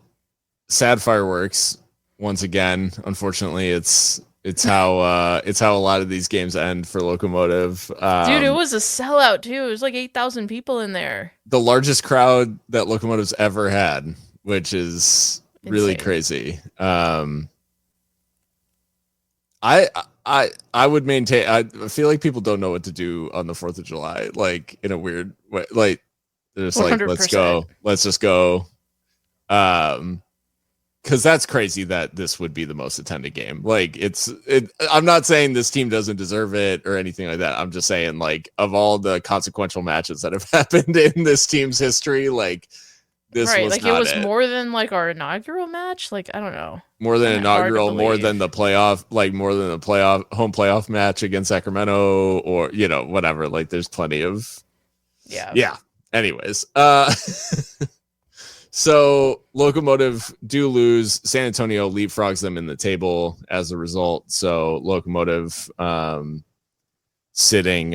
sad fireworks once again. Unfortunately, it's how a lot of these games end for Locomotive. Dude, it was a sellout too. It was like 8,000 people in there. The largest crowd that Locomotive's ever had, which is really crazy. I would maintain. I feel like people don't know what to do on the 4th of July, like in a weird way. Like, they're just 100%. Like, let's just go. Because that's crazy that this would be the most attended game. Like, I'm not saying this team doesn't deserve it or anything like that. I'm just saying, like, of all the consequential matches that have happened in this team's history, like, this right, was like, not it was more than like our inaugural match. Like, I don't know, more than inaugural, more than the playoff, like more than the home playoff match against Sacramento, or whatever. Like, there's plenty of yeah. Anyways, so Locomotive do lose. San Antonio leapfrogs them in the table as a result. So Locomotive sitting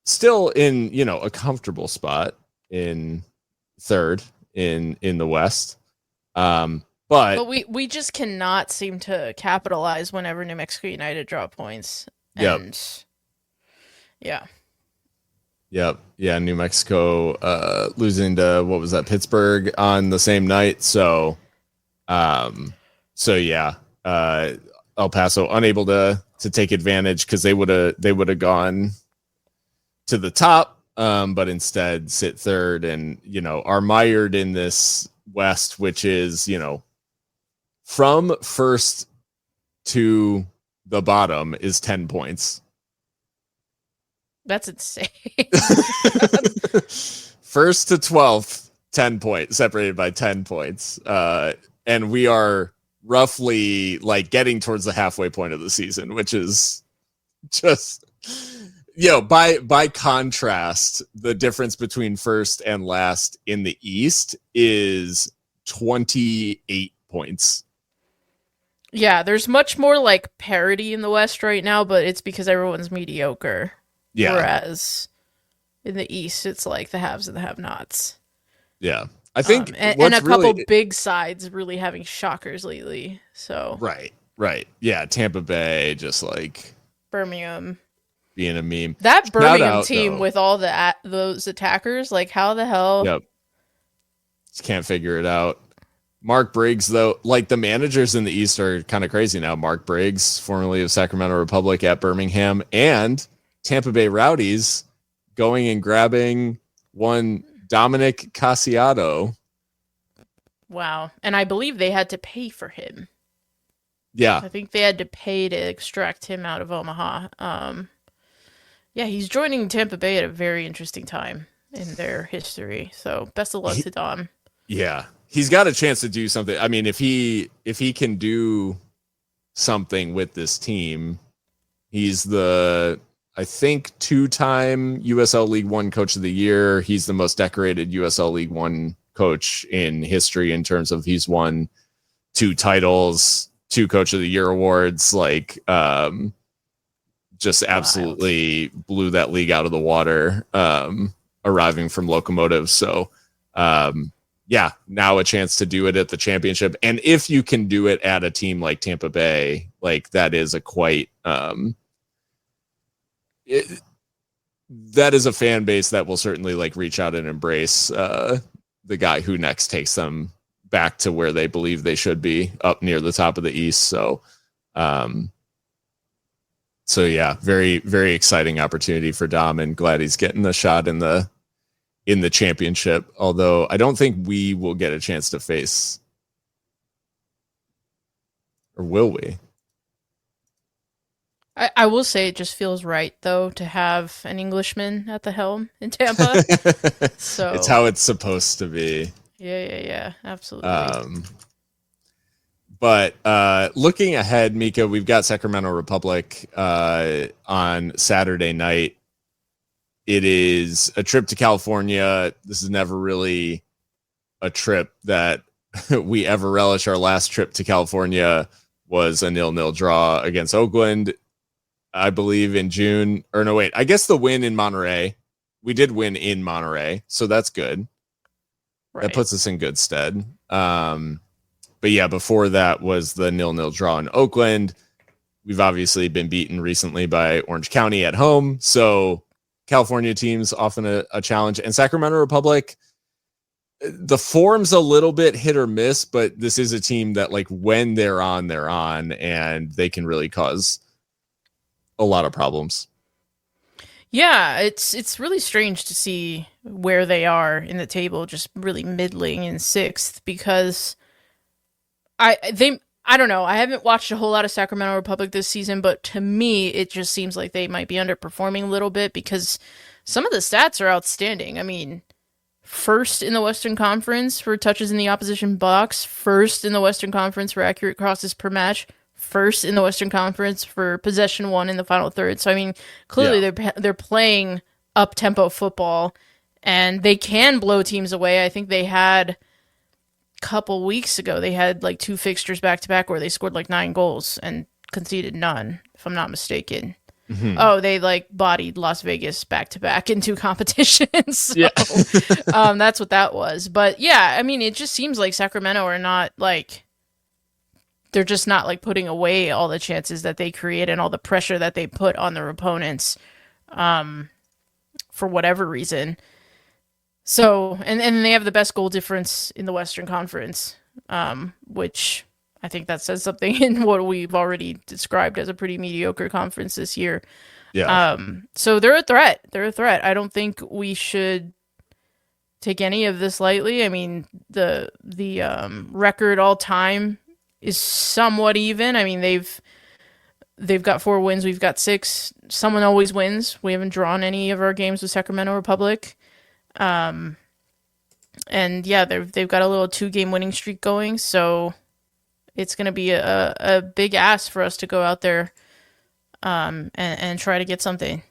still in a comfortable spot in third in the West. But we just cannot seem to capitalize whenever New Mexico United drop points. Yep. And yeah. Yep. Yeah, New Mexico losing to what was that, Pittsburgh on the same night. So yeah. El Paso unable to take advantage because they would have gone to the top, but instead sit third and, are mired in this West, which is, from first to the bottom is 10 points. That's insane. First to 12th, 10 points, separated by 10 points. And we are roughly like getting towards the halfway point of the season, which is just, by contrast, the difference between first and last in the East is 28 points. Yeah, there's much more like parity in the West right now, but it's because everyone's mediocre. Yeah. Whereas in the East, it's like the haves and the have-nots. Yeah. I think and a couple big sides really having shockers lately. So right. Yeah, Tampa Bay just like Birmingham being a meme. That Birmingham team with all those attackers, like how the hell? Yep. Just can't figure it out. Mark Briggs, though, like the managers in the East are kind of crazy now. Mark Briggs, formerly of Sacramento Republic at Birmingham, and Tampa Bay Rowdies going and grabbing one Dominic Casiato. Wow. And I believe they had to pay for him. Yeah. I think they had to pay to extract him out of Omaha. Yeah, he's joining Tampa Bay at a very interesting time in their history. So best of luck to Dom. Yeah. He's got a chance to do something. I mean, if he can do something with this team, he's the, I think, 2-time USL League One Coach of the Year. He's the most decorated USL League One coach in history in terms of he's won 2 titles, 2 Coach of the Year awards. Like, just absolutely blew that league out of the water, arriving from Locomotive. So, yeah, now a chance to do it at the championship. And if you can do it at a team like Tampa Bay, like that is a quite, that is a fan base that will certainly like reach out and embrace the guy who next takes them back to where they believe they should be, up near the top of the East. So yeah, very, very exciting opportunity for Dom, and glad he's getting a shot in the championship. Although I don't think we will get a chance to face, or will we? I will say it just feels right, though, to have an Englishman at the helm in Tampa. So it's how it's supposed to be. Yeah, absolutely. But looking ahead, Mika, we've got Sacramento Republic on Saturday night. It is a trip to California. This is never really a trip that we ever relish. Our last trip to California was a 0-0 draw against Oakland, I believe, in June. Or no, wait, I guess the win in Monterey. We did win in Monterey, so that's good. Right. That puts us in good stead. But yeah, before that was the 0-0 draw in Oakland. We've obviously been beaten recently by Orange County at home. So California teams often a challenge. And Sacramento Republic, the form's a little bit hit or miss, but this is a team that, like, when they're on, and they can really cause a lot of problems. Yeah, it's really strange to see where they are in the table, just really middling in 6th, because I don't know. I haven't watched a whole lot of Sacramento Republic this season, but to me, it just seems like they might be underperforming a little bit, because some of the stats are outstanding. I mean, 1st in the Western Conference for touches in the opposition box, 1st in the Western Conference for accurate crosses per match, 1st in the Western Conference for possession won in the final third. So, I mean, clearly they're playing up-tempo football, and they can blow teams away. I think they had couple weeks ago, they had like 2 fixtures back-to-back where they scored like 9 goals and conceded none, if I'm not mistaken. Mm-hmm. Oh, they like bodied Las Vegas back-to-back in 2 competitions. So, yeah. That's what that was. But yeah, I mean, it just seems like Sacramento are not like they're just not like putting away all the chances that they create and all the pressure that they put on their opponents, for whatever reason. So, and they have the best goal difference in the Western Conference, which I think that says something in what we've already described as a pretty mediocre conference this year. Yeah. So they're a threat. They're a threat. I don't think we should take any of this lightly. I mean, the record all time is somewhat even. I mean, they've got 4 wins, we've got 6. Someone always wins. We haven't drawn any of our games with Sacramento Republic. And yeah, they've got a little 2-game winning streak going, so it's going to be a big ask for us to go out there and try to get something.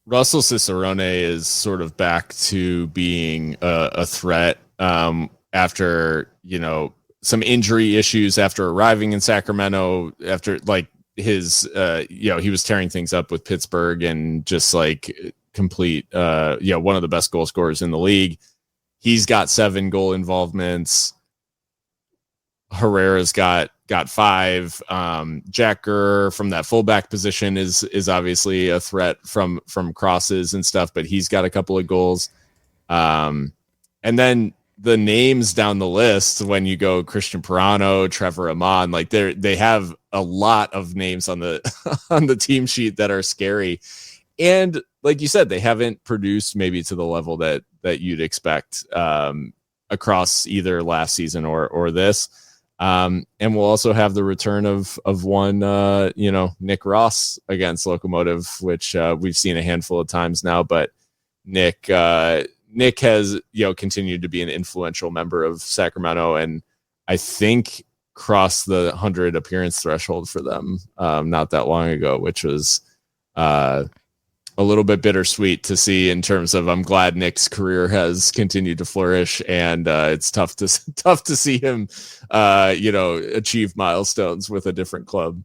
Russell Cicerone is sort of back to being a threat after, some injury issues after arriving in Sacramento, after like his, he was tearing things up with Pittsburgh and just like complete, one of the best goal scorers in the league. He's got 7 goal involvements. Herrera's got 5. Jack Gurr from that fullback position is obviously a threat from crosses and stuff, but he's got a couple of goals. And then the names down the list, when you go Christian Pirano, Trevor Amon, like they have a lot of names on the on the team sheet that are scary. And like you said, they haven't produced maybe to the level that you'd expect across either last season or this. And we'll also have the return of one, Nick Ross against Locomotive, which we've seen a handful of times now. But Nick has, continued to be an influential member of Sacramento, and I think crossed the 100 appearance threshold for them not that long ago, which was a little bit bittersweet to see in terms of I'm glad Nick's career has continued to flourish, and it's tough to see him, achieve milestones with a different club.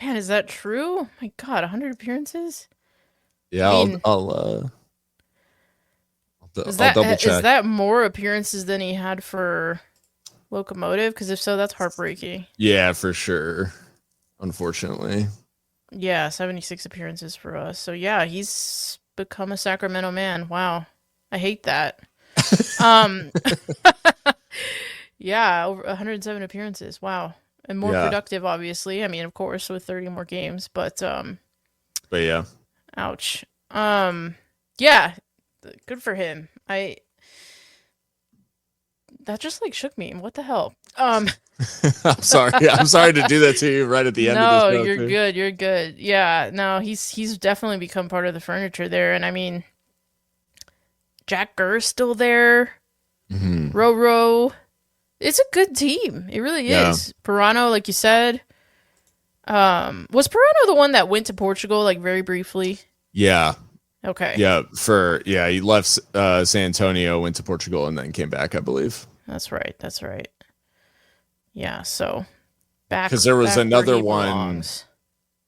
Man, is that true? My God, 100 appearances? Yeah, I mean, I'll Is double check. Is that more appearances than he had for Locomotive? Because if so, that's heartbreaking. Yeah, for sure. Unfortunately. Yeah, 76 appearances for us. So yeah, he's become a Sacramento man. Wow. I hate that. Yeah, over 107 appearances. Wow. And more productive, obviously. I mean, of course, with 30 more games, but yeah. Ouch. Yeah, good for him. That just like shook me. What the hell? I'm sorry to do that to you right at the end of this. No, you're good. You're good. Yeah, no, he's definitely become part of the furniture there. And I mean, Jack Gurr's still there. Mm-hmm. Roro. It's a good team. It really is. Pirano, like you said. Was Pirano the one that went to Portugal like very briefly? Yeah. Okay. Yeah, he left San Antonio, went to Portugal, and then came back, I believe. That's right. Yeah, so back because there was another one. Belongs.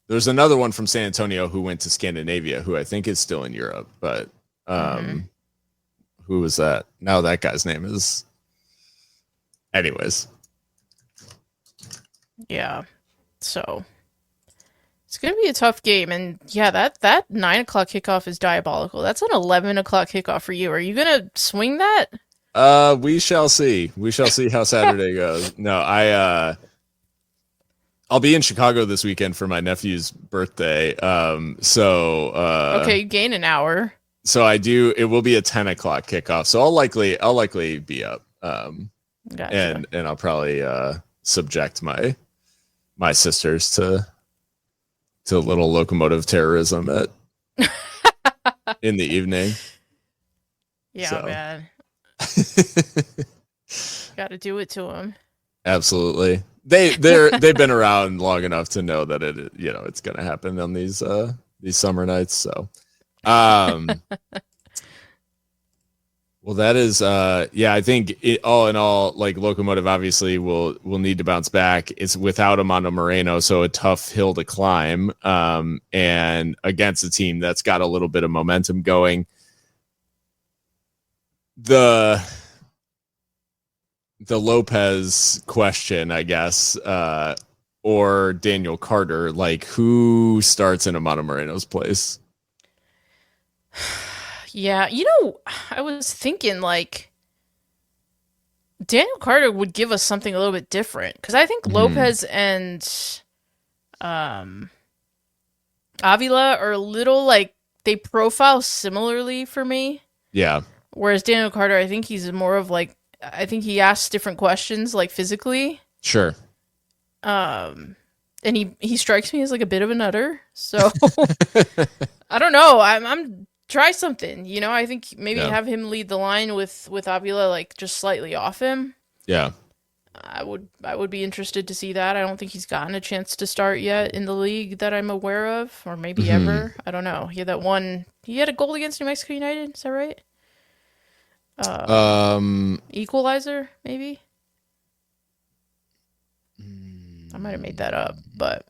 There's another one from San Antonio who went to Scandinavia, who I think is still in Europe. But who was that? Now that guy's name is. Anyways. Yeah. So it's gonna be a tough game, and yeah, that 9:00 kickoff is diabolical. That's an 11:00 kickoff for you. Are you gonna swing that? We shall see. We shall see how Saturday goes. No, I'll be in Chicago this weekend for my nephew's birthday. Okay, you gain an hour. So I do. It will be a 10:00 kickoff. So I'll likely be up. Gotcha. And I'll probably subject my sisters to a little Locomotive terrorism in the evening. Yeah, so. Man. Got to do it to them. Absolutely. They've been around long enough to know that it's going to happen on these summer nights. So, well, that is, I think all in all, like Locomotive obviously will need to bounce back. It's without Amando Moreno, so a tough hill to climb, and against a team that's got a little bit of momentum going. The the Lopez question, I guess, or Daniel Carter, like who starts in Amando Moreno's place? Yeah, I was thinking like Daniel Carter would give us something a little bit different because I think Lopez and um Avila are a little like they profile similarly for me. Yeah, Whereas Daniel Carter, I think he's more of like I think he asks different questions like physically. sure. And he strikes me as like a bit of a nutter. So I don't know. I'm try something. I think maybe Yeah. have him lead the line with Avila like just slightly off him. Yeah. I would be interested to see that. I don't think he's gotten a chance to start yet in the league that I'm aware of, or maybe ever. I don't know. He had that one. He had a goal against New Mexico United. Is that right? Equalizer, maybe. I might have made that up, but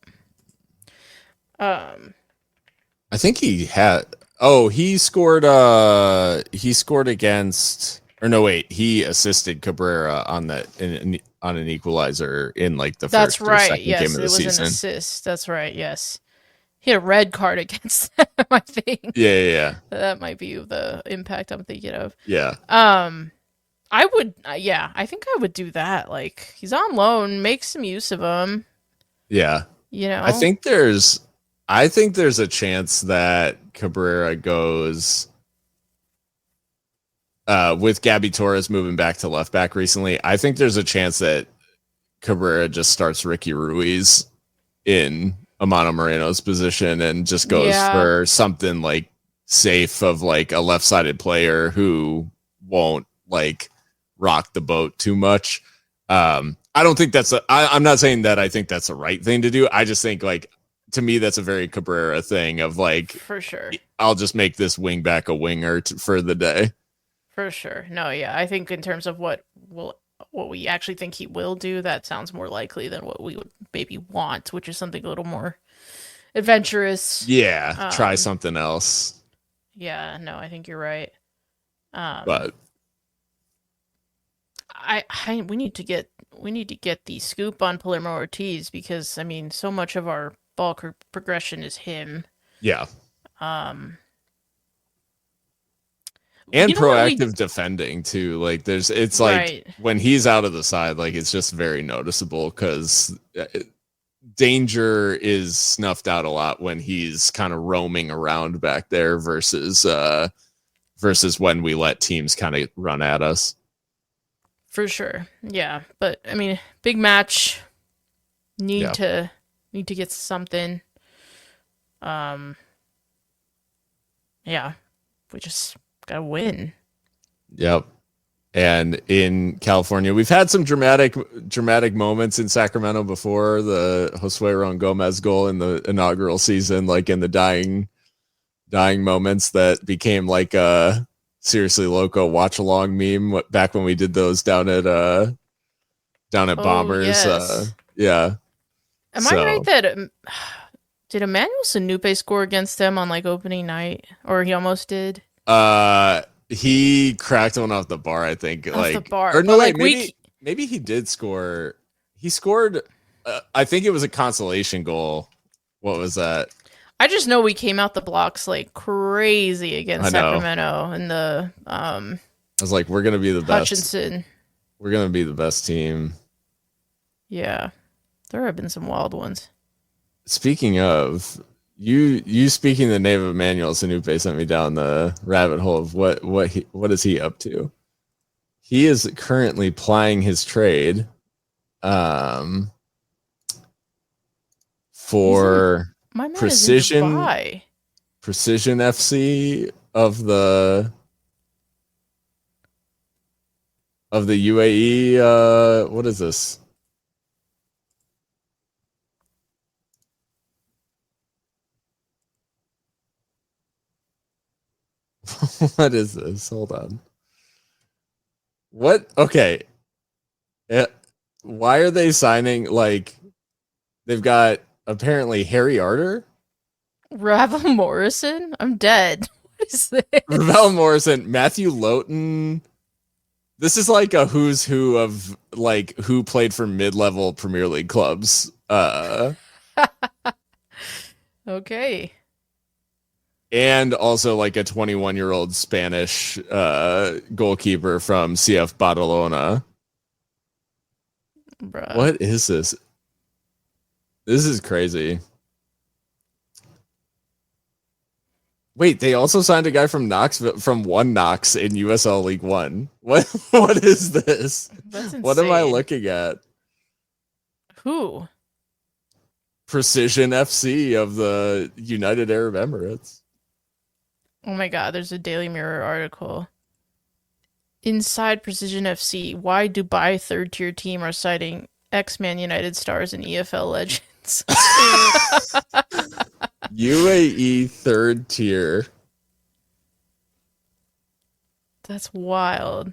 I think he had. Oh, he scored. He scored against. Or no, wait. He assisted Cabrera on that on an equalizer in like the that's first or right. second Yes, game of the it was season. an assist. That's right. Yes, he had a red card against them, I think. Yeah. That might be the impact I'm thinking of. Yeah. I would. I think I would do that. Like he's on loan, make some use of him. Yeah. I think there's a chance that Cabrera goes with Gabby Torres moving back to left back recently. I think there's a chance that Cabrera just starts Ricky Ruiz in Amando Moreno's position and just goes for something like safe of like a left-sided player who won't like rock the boat too much. I don't think I'm not saying that I think that's the right thing to do. I just think like to me that's a very Cabrera thing of like for sure. I'll just make this wing back a winger for the day. For sure. No, yeah. I think in terms of what we actually think he will do, that sounds more likely than what we would maybe want, which is something a little more adventurous. Yeah, try something else. Yeah, no, I think you're right. But we need to get the scoop on Palermo Ortiz because I mean, so much of our ball progression is him. Yeah. And proactive defending too. Like it's like when he's out of the side, like it's just very noticeable because danger is snuffed out a lot when he's kind of roaming around back there versus when we let teams kind of run at us. For sure. Yeah. But I mean, big match. Need to get something. Yeah. We just gotta win. Yep. And in California, we've had some dramatic moments in Sacramento before. The Josue Ron Gomez goal in the inaugural season, like in the dying moments that became like a Seriously Loco watch along meme back when we did those down at Bombers. Yes. Yeah. Am I right that did Emmanuel Sanupe score against them on like opening night, or he almost did? He cracked one off the bar, I think. Off the bar. Or no, like, maybe he did score. He scored. I think it was a consolation goal. What was that? I just know we came out the blocks like crazy against Sacramento and the. I was like, we're gonna be the best. Hutchinson. We're gonna be the best team. Yeah, there have been some wild ones. Speaking of. You speaking the name of Emmanuel Sanupe sent me down the rabbit hole of what is he up to? He is currently plying his trade for Precision FC of the UAE. What is this? What is this? Hold on. What? Okay. Why are they signing? Like, they've got apparently Harry Arter, Ravel Morrison. I'm dead. What is this? Ravel Morrison, Matthew Lowton. This is like a who's who of like who played for mid-level Premier League clubs. Okay. And also like a 21-year-old Spanish goalkeeper from CF Barcelona. Bruh. What is this? This is crazy. Wait, they also signed a guy from Knoxville, from One Knox in USL League One. What is this? That's insane. What am I looking at? Who? Precision FC of the United Arab Emirates. Oh my god, there's a Daily Mirror article. Inside Precision FC, why Dubai third-tier team are citing ex-Man United stars and EFL legends. UAE third tier. That's wild.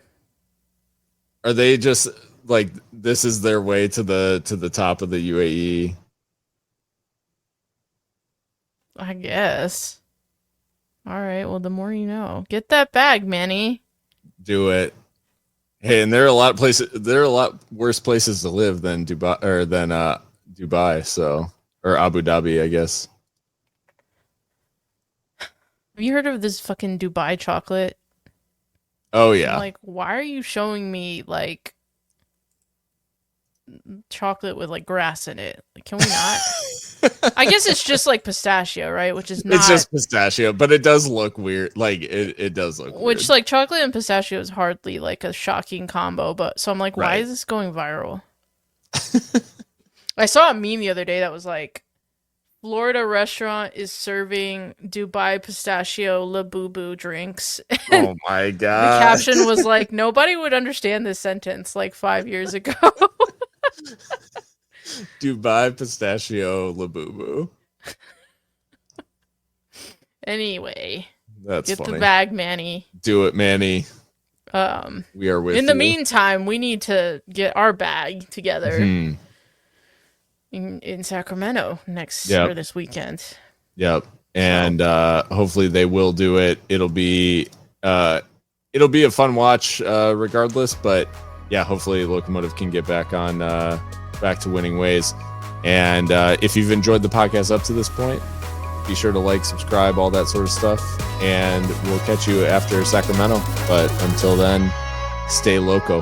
Are they just like this is their way to the top of the UAE? I guess. All right, well, the more you know. Get that bag, Manny. Do it. Hey, and there are a lot of places. There are a lot worse places to live than Dubai or than Dubai. So or Abu Dhabi, I guess. Have you heard of this fucking Dubai chocolate? Oh yeah. I'm like, why are you showing me like chocolate with like grass in it? Like, can we not? I guess it's just like pistachio, right? Which is not. It's just pistachio, but it does look weird. Like it does look Which weird. like chocolate and pistachio is hardly like a shocking combo, but so I'm like, why Right. is this going viral? I saw a meme the other day that was like, Florida restaurant is serving Dubai pistachio Labubu drinks. Oh my The god. caption was like, nobody would understand this sentence like 5 years ago. Dubai pistachio Labubu. Anyway, That's get funny. the bag, Manny. Do it, Manny. Um, We are with in the you. meantime, we need to get our bag together Hmm. in Sacramento next Yep. or this weekend. Yep. And hopefully they will do it. It'll be a fun watch regardless, but yeah, hopefully Locomotive can get back on back to winning ways. And if you've enjoyed the podcast up to this point, be sure to like, subscribe, all that sort of stuff, and we'll catch you after Sacramento. But until then, stay loco.